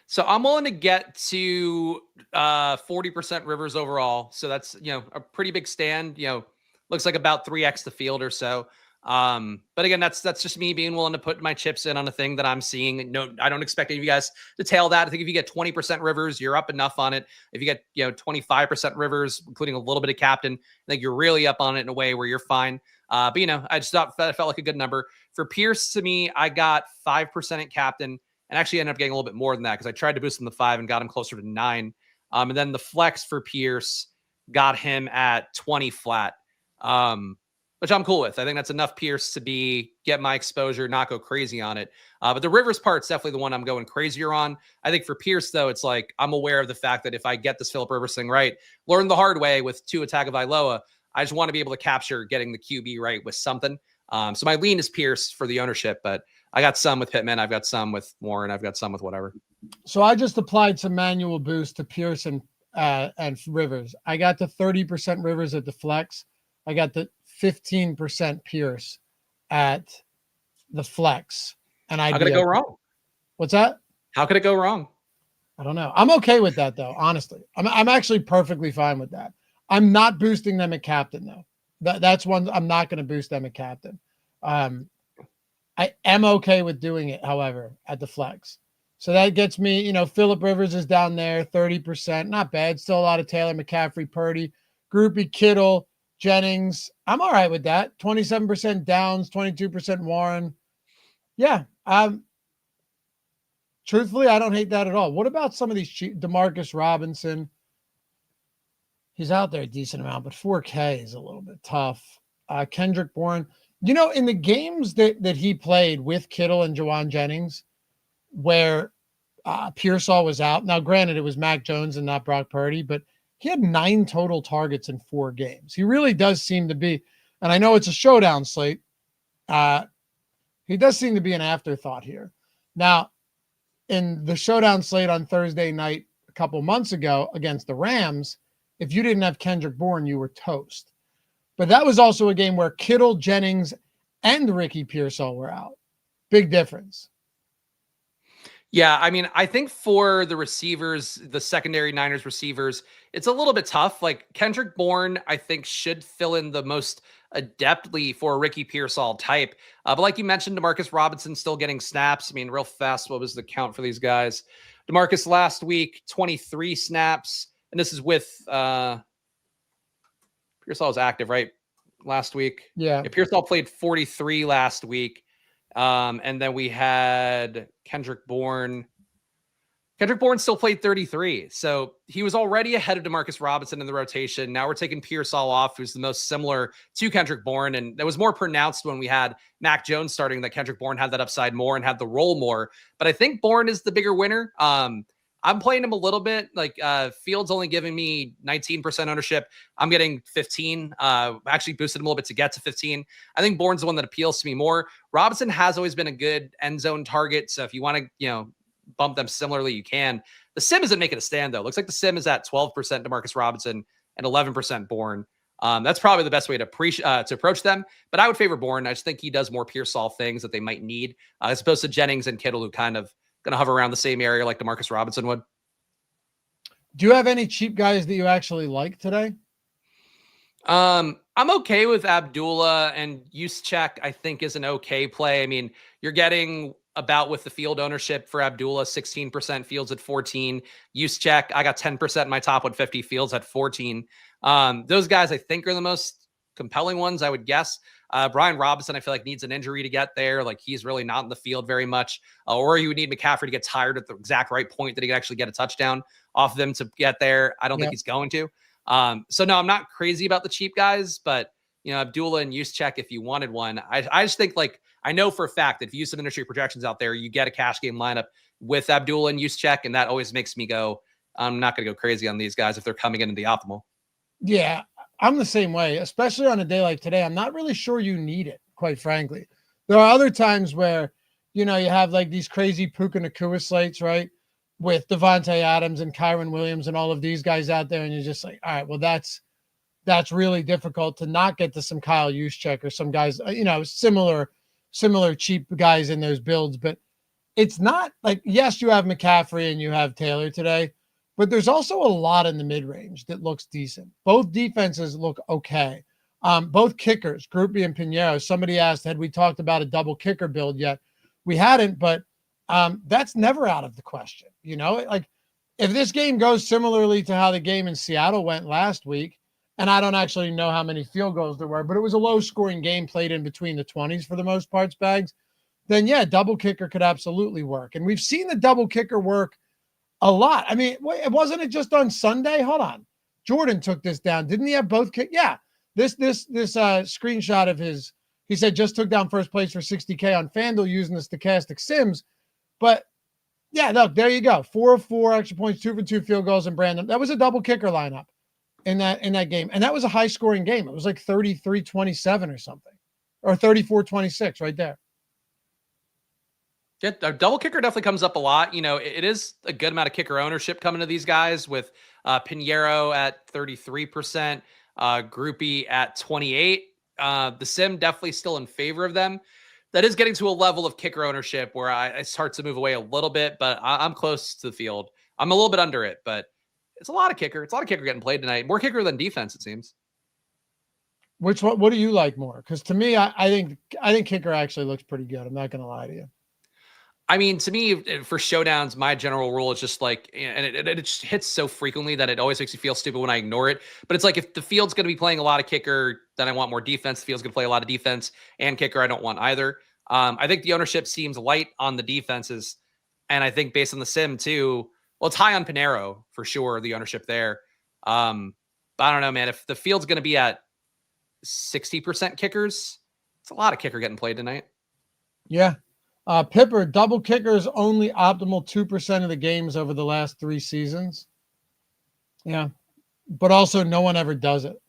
So I'm willing to get to 40% Rivers overall. So that's, a pretty big stand, looks like about 3x the field or so. But again, that's just me being willing to put my chips in on a thing that I'm seeing. No, I don't expect any of you guys to tail that. I think if you get 20% Rivers, you're up enough on it. If you get, 25% Rivers, including a little bit of captain, I think you're really up on it in a way where you're fine. But I just thought that felt like a good number for Pierce. To me, I got 5% at captain and actually ended up getting a little bit more than that because I tried to boost him to 5 and got him closer to 9. And then the flex for Pierce got him at 20 flat. Which I'm cool with. I think that's enough Pierce to get my exposure, not go crazy on it. But the Rivers part's definitely the one I'm going crazier on. I think for Pierce, though, it's like I'm aware of the fact that if I get this Phillip Rivers thing right, learn the hard way with Tua Tagovailoa, I just want to be able to capture getting the QB right with something. So my lean is Pierce for the ownership, but I got some with Pittman. I've got some with Warren. I've got some with whatever. So I just applied some manual boost to Pierce and Rivers. I got the 30% Rivers at the flex. I got the 15% Pierce at the flex. And how could it go wrong? What's that? How could it go wrong? I don't know. I'm okay with that though. Honestly, I'm actually perfectly fine with that. I'm not boosting them at captain though. That's one. I'm not going to boost them at captain. I am okay with doing it, however, at the flex. So that gets me, Phillip Rivers is down there, 30%. Not bad. Still a lot of Taylor, McCaffrey, Purdy, Groupie, Kittle, Jennings. I'm all right with that. 27% Downs, 22% Warren. Yeah. Truthfully, I don't hate that at all. What about some of these cheap Demarcus Robinson? He's out there a decent amount, but 4K is a little bit tough. Kendrick Bourne. In the games that he played with Kittle and Jawan Jennings, where Pearsall was out. Now, granted, it was Mac Jones and not Brock Purdy, but he had 9 total targets in 4 games. He really does seem to be, and I know it's a showdown slate. He does seem to be an afterthought here. Now, in the showdown slate on Thursday night a couple months ago against the Rams, if you didn't have Kendrick Bourne, you were toast. But that was also a game where Kittle, Jennings, and Ricky Pearsall were out. Big difference. Yeah, I mean, I think for the receivers, the secondary Niners receivers, it's a little bit tough. Like Kendrick Bourne, I think should fill in the most adeptly for a Ricky Pearsall type. But like you mentioned, Demarcus Robinson still getting snaps. I mean, real fast, what was the count for these guys? Demarcus last week, 23 snaps. And this is with Pearsall was active, right? Last week. Yeah. Pearsall played 43 last week. And then we had Kendrick Bourne. Kendrick Bourne still played 33. So he was already ahead of Demarcus Robinson in the rotation. Now we're taking Pearsall off, who's the most similar to Kendrick Bourne. And that was more pronounced when we had Mac Jones starting, that Kendrick Bourne had that upside more and had the role more. But I think Bourne is the bigger winner. I'm playing him a little bit. Like Fields only giving me 19% ownership. I'm getting 15. Actually boosted him a little bit to get to 15. I think Bourne's the one that appeals to me more. Robinson has always been a good end zone target. So if you want to, bump them similarly, you can. The sim isn't making a stand though. Looks like the sim is at 12% Demarcus Robinson and 11% Bourne. That's probably the best way to approach them. But I would favor Bourne. I just think he does more Pearsall things that they might need, as opposed to Jennings and Kittle, who kind of going to hover around the same area like Demarcus Robinson would. Do you have any cheap guys that you actually like today? I'm okay with Abdullah, and Juszczyk I think is an okay play. I mean, you're getting about with the field ownership for Abdullah, 16%, Fields at 14. Juszczyk, I got 10% in my top 150, Fields at 14. Those guys I think are the most compelling ones, I would guess. Brian Robinson, I feel like needs an injury to get there. Like he's really not in the field very much. Or you would need McCaffrey to get tired at the exact right point that he could actually get a touchdown off of them to get there. I don't think he's going to. So no, I'm not crazy about the cheap guys, but Abdullah and Juszczyk, if you wanted one, I just think I know for a fact that if you use some industry projections out there, you get a cash game lineup with Abdullah and Juszczyk, and that always makes me go, I'm not going to go crazy on these guys if they're coming into the optimal. Yeah. I'm the same way, especially on a day like today. I'm not really sure you need it, quite frankly. There are other times where, you have like these crazy Puka Nacua slates, right? With Devontae Adams and Kyron Williams and all of these guys out there. And you're just like, all right, well, that's really difficult to not get to some Kyle Juszczyk or some guys, similar cheap guys in those builds. But it's not like, yes, you have McCaffrey and you have Taylor today, but there's also a lot in the mid-range that looks decent. Both defenses look okay. Both kickers, Groupie and Pinheiro. Somebody asked, had we talked about a double kicker build yet? We hadn't, but that's never out of the question. Like if this game goes similarly to how the game in Seattle went last week, and I don't actually know how many field goals there were, but it was a low-scoring game played in between the 20s for the most part, Spags, then yeah, double kicker could absolutely work. And we've seen the double kicker work a lot. I mean, wasn't it just on Sunday? Hold on. Jordan took this down. Didn't he have both kick? Yeah. This screenshot of his, he said just took down first place for 60K on FanDuel using the stochastic sims. But yeah, look, there you go. 4 of 4 extra points, 2 for 2 field goals, and Brandon. That was a double kicker lineup in that game. And that was a high scoring game. It was like 33-27 or something, or 34-26 right there. Yeah, a double kicker definitely comes up a lot. It is a good amount of kicker ownership coming to these guys with Pinheiro at 33%, Groupie at 28. The sim definitely still in favor of them. That is getting to a level of kicker ownership where I start to move away a little bit, but I'm close to the field. I'm a little bit under it, but it's a lot of kicker. It's a lot of kicker getting played tonight. More kicker than defense, it seems. Which one? What do you like more? Because to me, I think kicker actually looks pretty good. I'm not going to lie to you. I mean, to me, for showdowns, my general rule is just like, and it just hits so frequently that it always makes me feel stupid when I ignore it. But it's like, if the field's going to be playing a lot of kicker, then I want more defense. The field's going to play a lot of defense and kicker, I don't want either. I think the ownership seems light on the defenses. And I think based on the sim too, well, it's high on Pinero for sure, the ownership there. But I don't know, man. If the field's going to be at 60% kickers, it's a lot of kicker getting played tonight. Yeah. Pipper, double kickers only optimal 2% of the games over the last 3 seasons. Yeah. But also no one ever does it.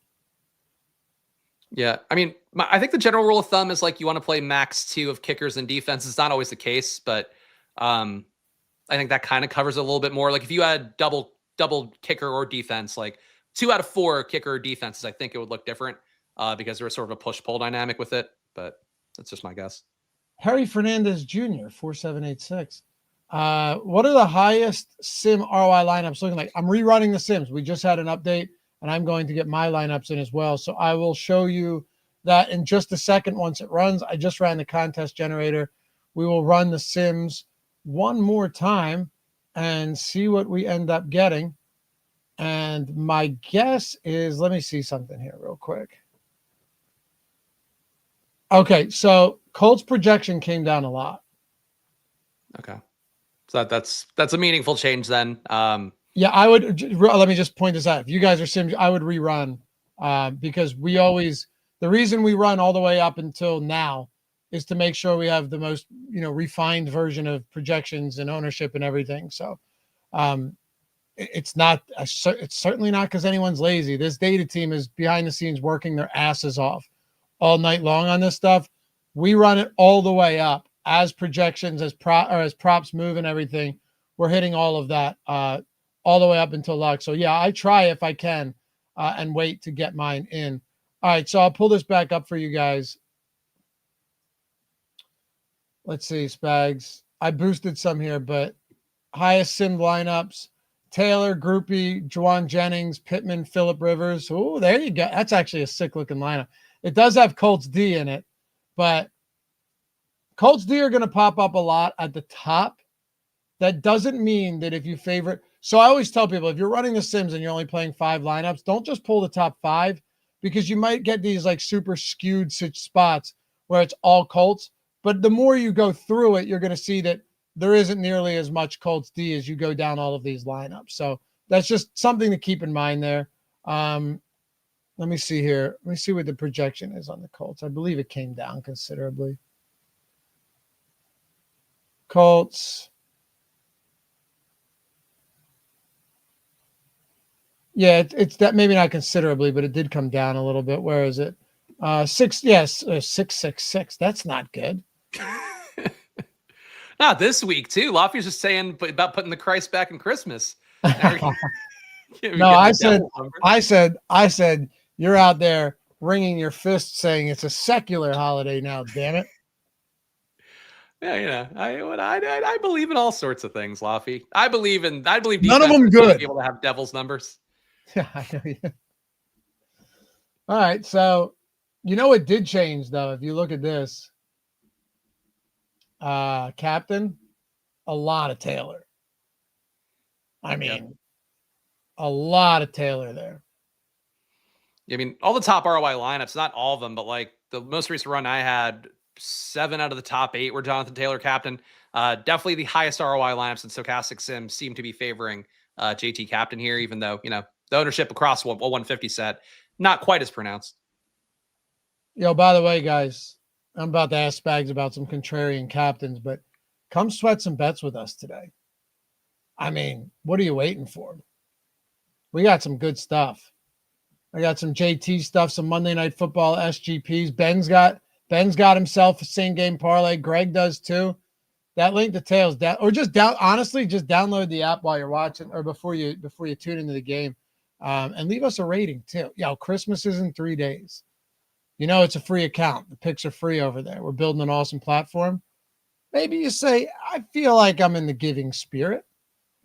Yeah. I mean, I think the general rule of thumb is like you want to play max 2 of kickers and defense. It's not always the case, but I think that kind of covers it a little bit more. Like if you had double kicker or defense, like 2 out of 4 kicker or defenses, I think it would look different because there was sort of a push-pull dynamic with it, but that's just my guess. Harry Fernandez Jr., 4786. What are the highest sim ROI lineups looking like? I'm rerunning the sims. We just had an update, and I'm going to get my lineups in as well. So I will show you that in just a second once it runs. I just ran the contest generator. We will run the sims one more time and see what we end up getting. And my guess is, let me see something here real quick. Okay, so Colts projection came down a lot. Okay. So that's a meaningful change then. Yeah, I would, let me just point this out. If you guys are sims, I would rerun because we always, the reason we run all the way up until now is to make sure we have the most, refined version of projections and ownership and everything. So it's certainly not because anyone's lazy. This data team is behind the scenes working their asses off all night long on this stuff. We run it all the way up as projections, as props move and everything. We're hitting all of that all the way up until luck. So yeah, I try if I can and wait to get mine in. All right, so I'll pull this back up for you guys. Let's see, Spags. I boosted some here, but highest sim lineups: Taylor, Groupie, Juwan Jennings, Pittman, Phillip Rivers. Oh, there you go. That's actually a sick looking lineup. It does have Colts D in it, but Colts D are going to pop up a lot at the top. That doesn't mean that if you favorite. So I always tell people, if you're running the sims and you're only playing 5 lineups, don't just pull the top 5 because you might get these like super skewed spots where it's all Colts. But the more you go through it, you're going to see that there isn't nearly as much Colts D as you go down all of these lineups. So that's just something to keep in mind there. Let me see here. Let me see what the projection is on the Colts. I believe it came down considerably. Colts. Yeah, it's that maybe not considerably, but it did come down a little bit. Where is it? 666. That's not good. Not this week too. Lafayette's just saying about putting the Christ back in Christmas. No, I said, you're out there wringing your fists saying it's a secular holiday now. Damn it. Yeah, I believe in all sorts of things, Lafayette. I believe none of them good. Be able to have devil's numbers. Yeah, I know. Yeah. All right, so it did change though. If you look at this, captain, a lot of Taylor. I mean, a lot of Taylor there. I mean, all the top ROI lineups, not all of them, but like the most recent run I had, 7 out of the top 8 were Jonathan Taylor captain. Definitely the highest ROI lineups in Stochastic Sim seem to be favoring JT captain here, even though, the ownership across 150 set, not quite as pronounced. By the way, guys, I'm about to ask Spags about some contrarian captains, but come sweat some bets with us today. I mean, what are you waiting for? We got some good stuff. I got some JT stuff, some Monday Night Football SGPs. Ben's got himself a same game parlay. Greg does too. That link details that, or just honestly, just download the app while you're watching or before you tune into the game, and leave us a rating too. Christmas is in 3 days. It's a free account. The picks are free over there. We're building an awesome platform. Maybe you say, I feel like I'm in the giving spirit.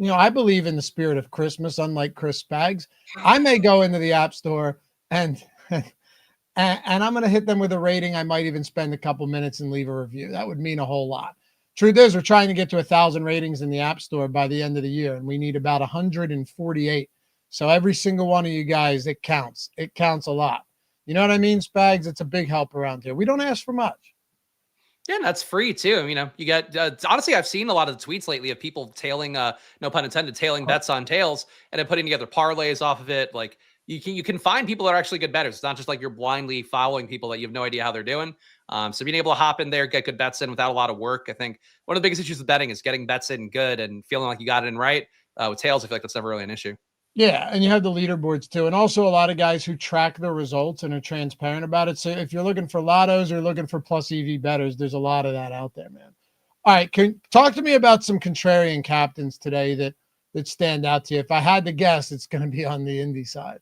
I believe in the spirit of Christmas, unlike Chris Spags. I may go into the App Store and I'm going to hit them with a rating. I might even spend a couple minutes and leave a review. That would mean a whole lot. Truth is, we're trying to get to 1,000 ratings in the App Store by the end of the year, and we need about 148. So every single one of you guys, it counts. It counts a lot. You know what I mean, Spags? It's a big help around here. We don't ask for much. Yeah, and that's free too. You know, you get honestly, I've seen a lot of the tweets lately of people tailing, no pun intended, tailing bets on tails and then putting together parlays off of it. Like you can find people that are actually good bettors. It's not just like you're blindly following people that you have no idea how they're doing. So being able to hop in there, get good bets in without a lot of work. I think one of the biggest issues with betting is getting bets in good and feeling like you got it in right. With tails, I feel like that's never really an issue. Yeah, and you have the leaderboards too, and also a lot of guys who track the results and are transparent about it. So if you're looking for lottos or looking for plus EV bettors, there's a lot of that out there, man. All right, talk to me about some contrarian captains today that stand out to you. If I had to guess, it's going to be on the Indy side.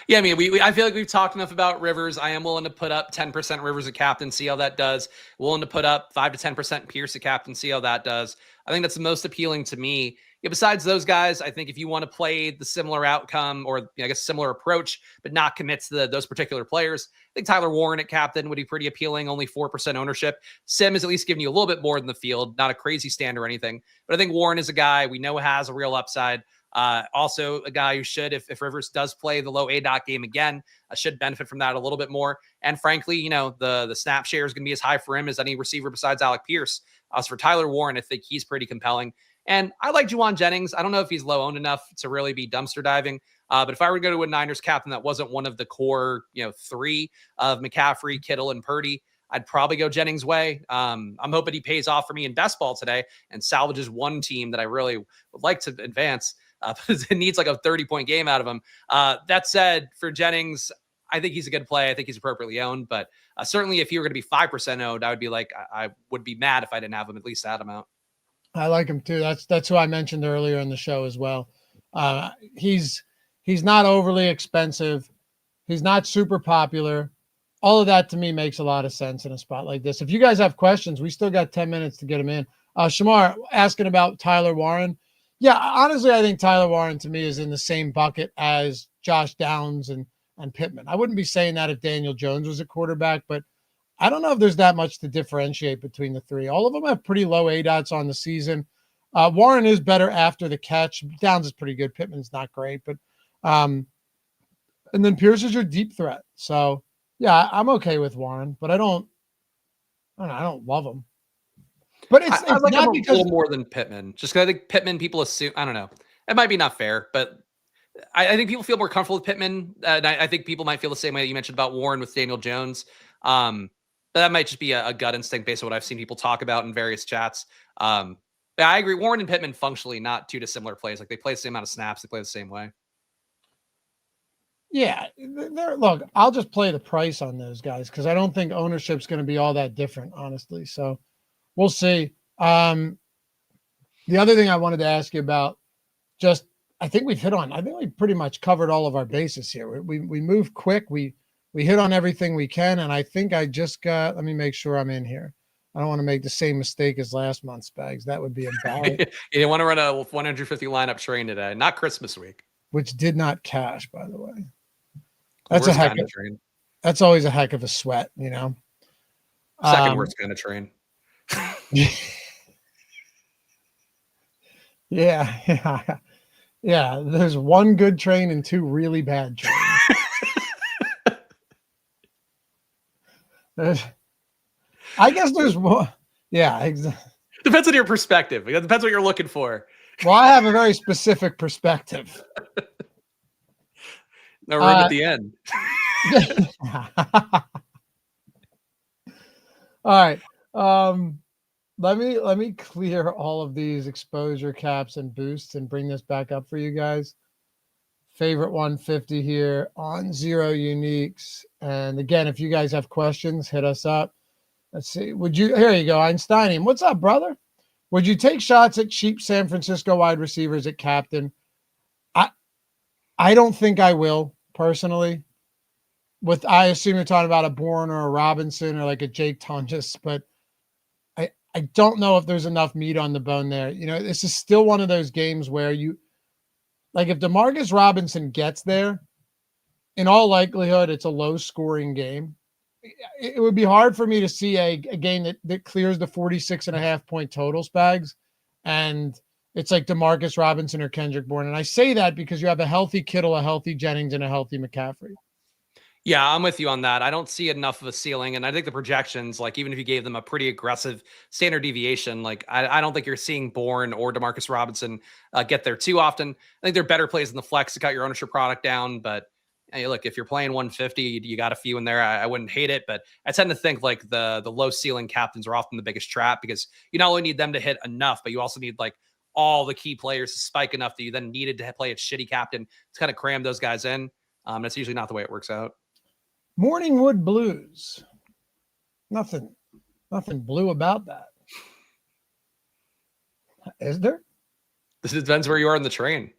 Yeah, I mean, I feel like we've talked enough about Rivers. I am willing to put up 10% Rivers at captain, see how that does. Willing to put up 5 to 10% Pierce at captain, see how that does. I think that's the most appealing to me. Yeah, besides those guys, I think if you want to play the similar outcome or I guess similar approach, but not commit to those particular players, I think Tyler Warren at captain would be pretty appealing. Only 4% ownership. Sim is at least giving you a little bit more than the field, not a crazy stand or anything. But I think Warren is a guy we know has a real upside. Also a guy who should, if Rivers does play the low ADOT game again, should benefit from that a little bit more. And frankly, you know, the snap share is going to be as high for him as any receiver besides Alec Pierce. As for Tyler Warren, I think he's pretty compelling. And I like Juwan Jennings. I don't know if he's low owned enough to really be dumpster diving. But if I were to go to a Niners captain that wasn't one of the core, 3 of McCaffrey, Kittle, and Purdy, I'd probably go Jennings' way. I'm hoping he pays off for me in best ball today and salvages one team that I really would like to advance. It needs like a 30-point game out of him. That said, for Jennings, I think he's a good play. I think he's appropriately owned, but certainly if he were going to be 5% owned, I would be like, I would be mad if I didn't have him at least that amount. I like him too. That's who I mentioned earlier in the show as well. He's not overly expensive. He's not super popular. All of that to me makes a lot of sense in a spot like this. If you guys have questions, we still got 10 minutes to get them in. Shamar asking about Tyler Warren. Yeah, honestly, I think Tyler Warren to me is in the same bucket as Josh Downs and Pittman. I wouldn't be saying that if Daniel Jones was a quarterback, but I don't know if there's that much to differentiate between the three. All of them have pretty low ADOTs on the season. Warren is better after the catch. Downs is pretty good. Pittman's not great, but and then Pierce is your deep threat. So yeah, I'm okay with Warren, but I don't love him. But it's I like not him because a little more than Pittman. Just because I think Pittman, people assume, I don't know. It might be not fair, but I think people feel more comfortable with Pittman. And I think people might feel the same way that you mentioned about Warren with Daniel Jones. But that might just be a gut instinct based on what I've seen people talk about in various chats. Yeah, I agree. Warren and Pittman functionally not too dissimilar plays. Like they play the same amount of snaps. They play the same way. Yeah, look, I'll just play the price on those guys because I don't think ownership's going to be all that different, honestly. So we'll see. The other thing I wanted to ask you about, I think we pretty much covered all of our bases here. We moved quick. We hit on everything we can, and I think I just got. Let me make sure I'm in here. I don't want to make the same mistake as last month's Spags. That would be embarrassing. You want to run a 150 lineup train today, not Christmas week, which did not cash, by the way. That's a train. That's always a heck of a sweat, you know. Second worst kind of train. Yeah. There's one good train and 2 really bad trains. I guess there's more. Yeah, exactly. Depends on your perspective. It depends what you're looking for. Well, I have a very specific perspective. No room at the end. All right. Let me clear all of these exposure caps and boosts and bring this back up for you guys. Favorite 150 here on 0 uniques. And again, if you guys have questions, hit us up. Let's see. Here you go, Einsteinium. What's up, brother? Would you take shots at cheap San Francisco wide receivers at captain? I don't think I will personally. I assume you're talking about a Bourne or a Robinson or like a Jake Tunges, but I don't know if there's enough meat on the bone there. You know, this is still one of those games where if DeMarcus Robinson gets there, in all likelihood, it's a low scoring game. it would be hard for me to see a game that clears the 46.5 point total, Spags. And it's like DeMarcus Robinson or Kendrick Bourne. And I say that because you have a healthy Kittle, a healthy Jennings, and a healthy McCaffrey. Yeah, I'm with you on that. I don't see enough of a ceiling. And I think the projections, like even if you gave them a pretty aggressive standard deviation, like I don't think you're seeing Bourne or DeMarcus Robinson get there too often. I think they're better plays in the flex to cut your ownership product down. But hey, look, if you're playing 150, you got a few in there. I wouldn't hate it, but I tend to think like the low ceiling captains are often the biggest trap because you not only need them to hit enough, but you also need like all the key players to spike enough that you then needed to play a shitty captain to kind of cram those guys in. That's usually not the way it works out. Morningwood Blues. Nothing blue about that. Is there? This depends where you are in the train.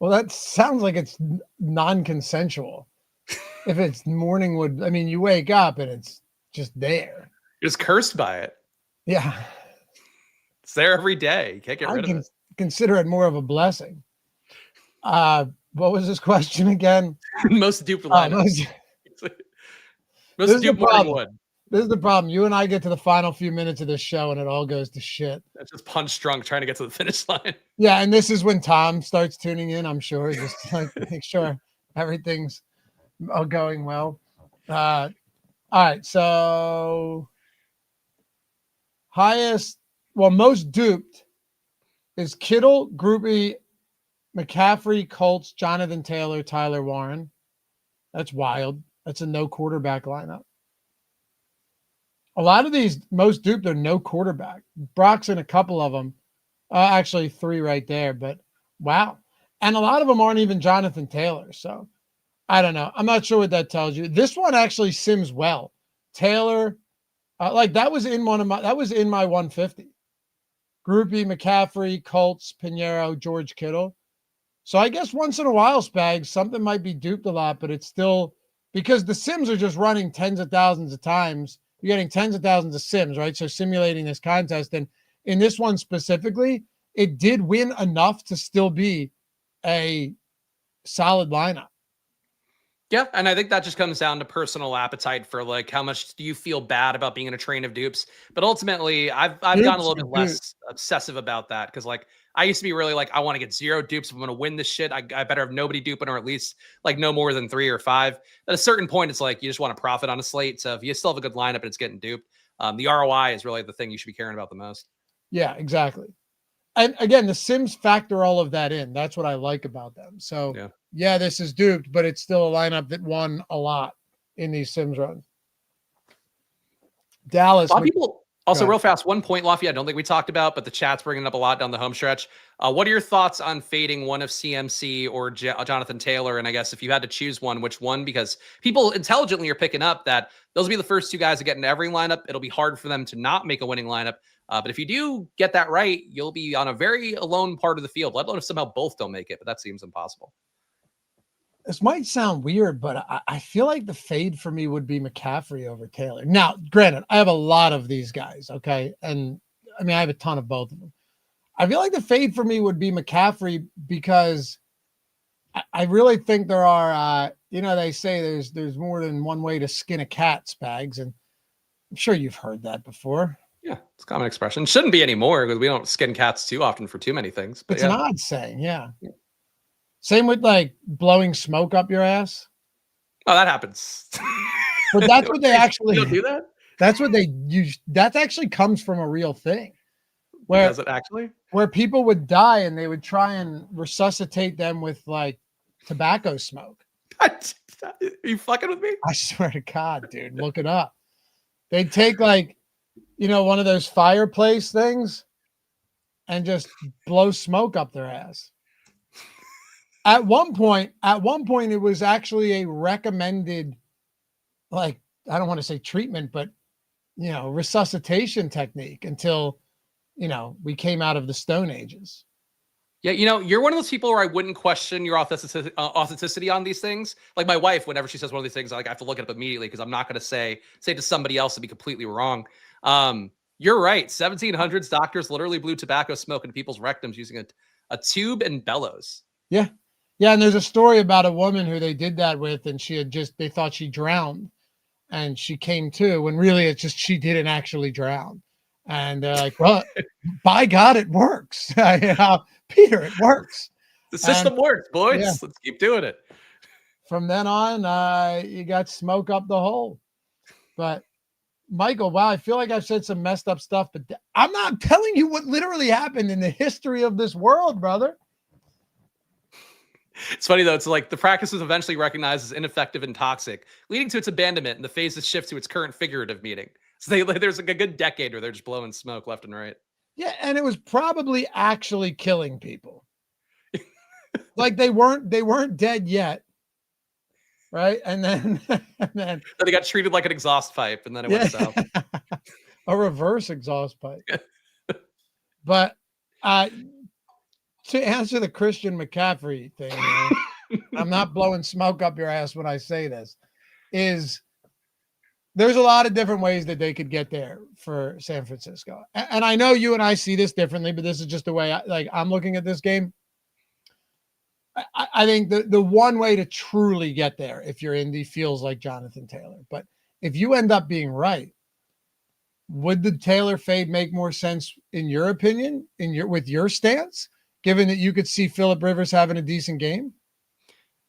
Well, that sounds like it's non-consensual. If it's Morningwood, I mean, you wake up and it's just there. You're just cursed by it. Yeah. It's there every day. You can't get rid of it. Consider it more of a blessing. What was this question again? Most duped lineup. Most duped Morningwood. This is the problem. You and I get to the final few minutes of this show and it all goes to shit. That's just punch drunk trying to get to the finish line. Yeah, and this is when Tom starts tuning in, I'm sure, just to make sure everything's going well. All right, so most duped is Kittle, Groupie, McCaffrey, Colts, Jonathan Taylor, Tyler Warren. That's wild. That's a no quarterback lineup. A lot of these most duped are no quarterback. Brock's in a couple of them. Actually, 3 right there, but wow. And a lot of them aren't even Jonathan Taylor. So I don't know. I'm not sure what that tells you. This one actually sims well. Taylor, that was in my 150. Groupie, McCaffrey, Colts, Pinheiro, George Kittle. So I guess once in a while, Spags, something might be duped a lot, but it's still because the sims are just running tens of thousands of times. You're getting tens of thousands of sims, right? So simulating this contest. And in this one specifically, it did win enough to still be a solid lineup. Yeah, and I think that just comes down to personal appetite for like how much do you feel bad about being in a train of dupes. But ultimately, I've gotten a little bit less obsessive about that because like I used to be really like I want to get 0 dupes. If I'm going to win this shit, I better have nobody duping or at least like no more than 3 or 5. At a certain point, it's like you just want to profit on a slate. So if you still have a good lineup and it's getting duped, the ROI is really the thing you should be caring about the most. Yeah, exactly. And again, the sims factor all of that in. That's what I like about them. So yeah, this is duped, but it's still a lineup that won a lot in these sims runs. Dallas. A lot of people also real fast. 1 point, Lafayette. I don't think we talked about, but the chat's bringing up a lot down the home stretch. What are your thoughts on fading one of CMC or Jonathan Taylor? And I guess if you had to choose one, which one? Because people intelligently are picking up that those will be the first 2 guys that get into every lineup. It'll be hard for them to not make a winning lineup. But if you do get that right, you'll be on a very alone part of the field, let alone if somehow both don't make it. But that seems impossible. This might sound weird, but I feel like the fade for me would be McCaffrey over Taylor. Now, granted, I have a lot of these guys, okay? And, I mean, I have a ton of both of them. I feel like the fade for me would be McCaffrey because I really think there are, they say there's more than one way to skin a cat, Spags, and I'm sure you've heard that before. Yeah, it's a common expression. Shouldn't be anymore because we don't skin cats too often for too many things. But it's an odd saying, yeah. Same with like blowing smoke up your ass. Oh, that happens. But that's what they actually don't do that. That's what they use. That actually comes from a real thing. Where does it actually? Where people would die and they would try and resuscitate them with like tobacco smoke. Are you fucking with me? I swear to God, dude, look it up. They'd take like, one of those fireplace things and just blow smoke up their ass. At one point, it was actually a recommended, like, I don't want to say treatment, but, resuscitation technique until, we came out of the Stone Ages. Yeah, you're one of those people where I wouldn't question your authenticity on these things. Like my wife, whenever she says one of these things, I have to look it up immediately because I'm not going to say to somebody else to be completely wrong. You're right. 1700s doctors literally blew tobacco smoke into people's rectums using a tube and bellows. Yeah. Yeah, and there's a story about a woman who they did that with, and they thought she drowned, and she came to, when really it's just she didn't actually drown. And they're like, well, by God, it works. Peter, it works. The And system works, boys. yeah, Let's keep doing it. from then on, you got smoke up the hole. But Michael, wow, I feel like I've said some messed up stuff, but I'm not telling you what literally happened in the history of this world, brother. It's funny though. It's like the practice was eventually recognized as ineffective and toxic, leading to its abandonment, and the phases shift to its current figurative meaning. So there's like a good decade where they're just blowing smoke left and right. Yeah, and it was probably actually killing people. Like they weren't dead yet, right? And then they got treated like an exhaust pipe, and then it went south. A reverse exhaust pipe. But to answer the Christian McCaffrey thing, I'm not blowing smoke up your ass when I say this, is there's a lot of different ways that they could get there for San Francisco. And I know you and I see this differently, but this is just the way I'm looking at this game. I think the one way to truly get there, if you're Indy, feels like Jonathan Taylor. But if you end up being right, would the Taylor fade make more sense in your opinion, with your stance, given that you could see Phillip Rivers having a decent game?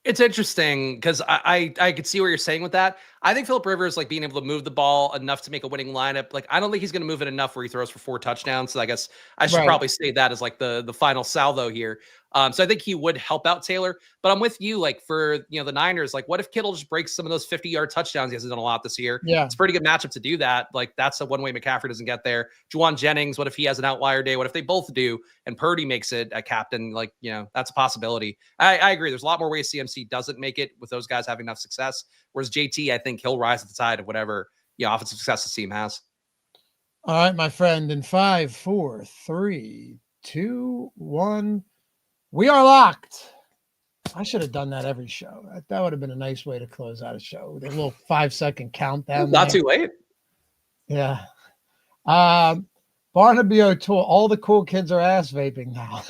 It's interesting because I could see what you're saying with that. I think Phillip Rivers, like being able to move the ball enough to make a winning lineup. Like, I don't think he's going to move it enough where he throws for 4 touchdowns. So I guess I should probably say that as like the final salvo here. So I think he would help out Taylor, but I'm with you. Like for, the Niners, like what if Kittle just breaks some of those 50-yard touchdowns? He hasn't done a lot this year. Yeah. It's a pretty good matchup to do that. Like that's the one way McCaffrey doesn't get there. Juwan Jennings, what if he has an outlier day? What if they both do and Purdy makes it a captain? Like, that's a possibility. I agree. There's a lot more ways CMC doesn't make it with those guys having enough success. Whereas JT, I think he'll rise at the tide of whatever, offensive success the team has. All right, my friend, in 5, 4, 3, 2, 1. We are locked. I should have done that every show. That would have been a nice way to close out a show with a little 5-second countdown. Not too late. Yeah. Barnaby O'Toole. All the cool kids are ass vaping now.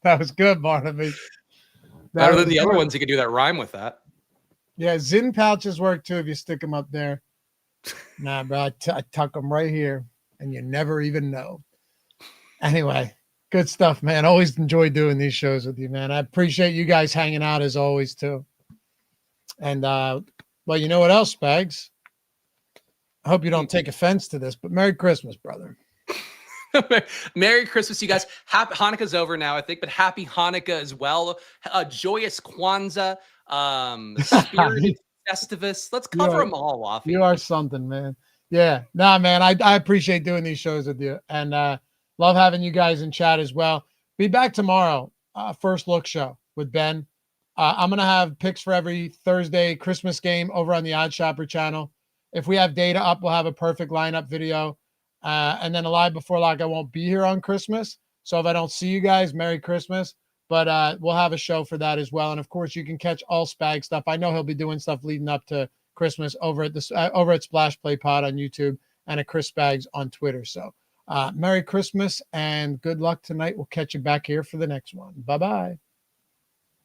That was good, Barnaby. Better than the other ones. You could do that rhyme with that. Yeah, Zin pouches work too if you stick them up there. Nah, bro, I tuck them right here, and you never even know. Anyway, good stuff, man. Always enjoy doing these shows with you, man. I appreciate you guys hanging out as always, too. And, well, you know what else, Spags? I hope you don't take offense to this, but Merry Christmas, brother. Merry Christmas, you guys. Hanukkah's over now, I think, but happy Hanukkah as well. Joyous Kwanzaa, Spirited Festivus. Let's cover them all, Waffy. You are something, man. Yeah. Nah, man, I appreciate doing these shows with you. And love having you guys in chat as well. Be back tomorrow, first look show with Ben. I'm going to have picks for every Thursday Christmas game over on the OddsShopper channel. If we have data up, we'll have a perfect lineup video. And then a live before lock. I won't be here on Christmas. So if I don't see you guys, Merry Christmas. But we'll have a show for that as well. And of course, you can catch all Spag stuff. I know he'll be doing stuff leading up to Christmas over at Splash Play Pod on YouTube and at Chris Spags on Twitter. So Merry Christmas and good luck tonight. We'll catch you back here for the next one. Bye-bye.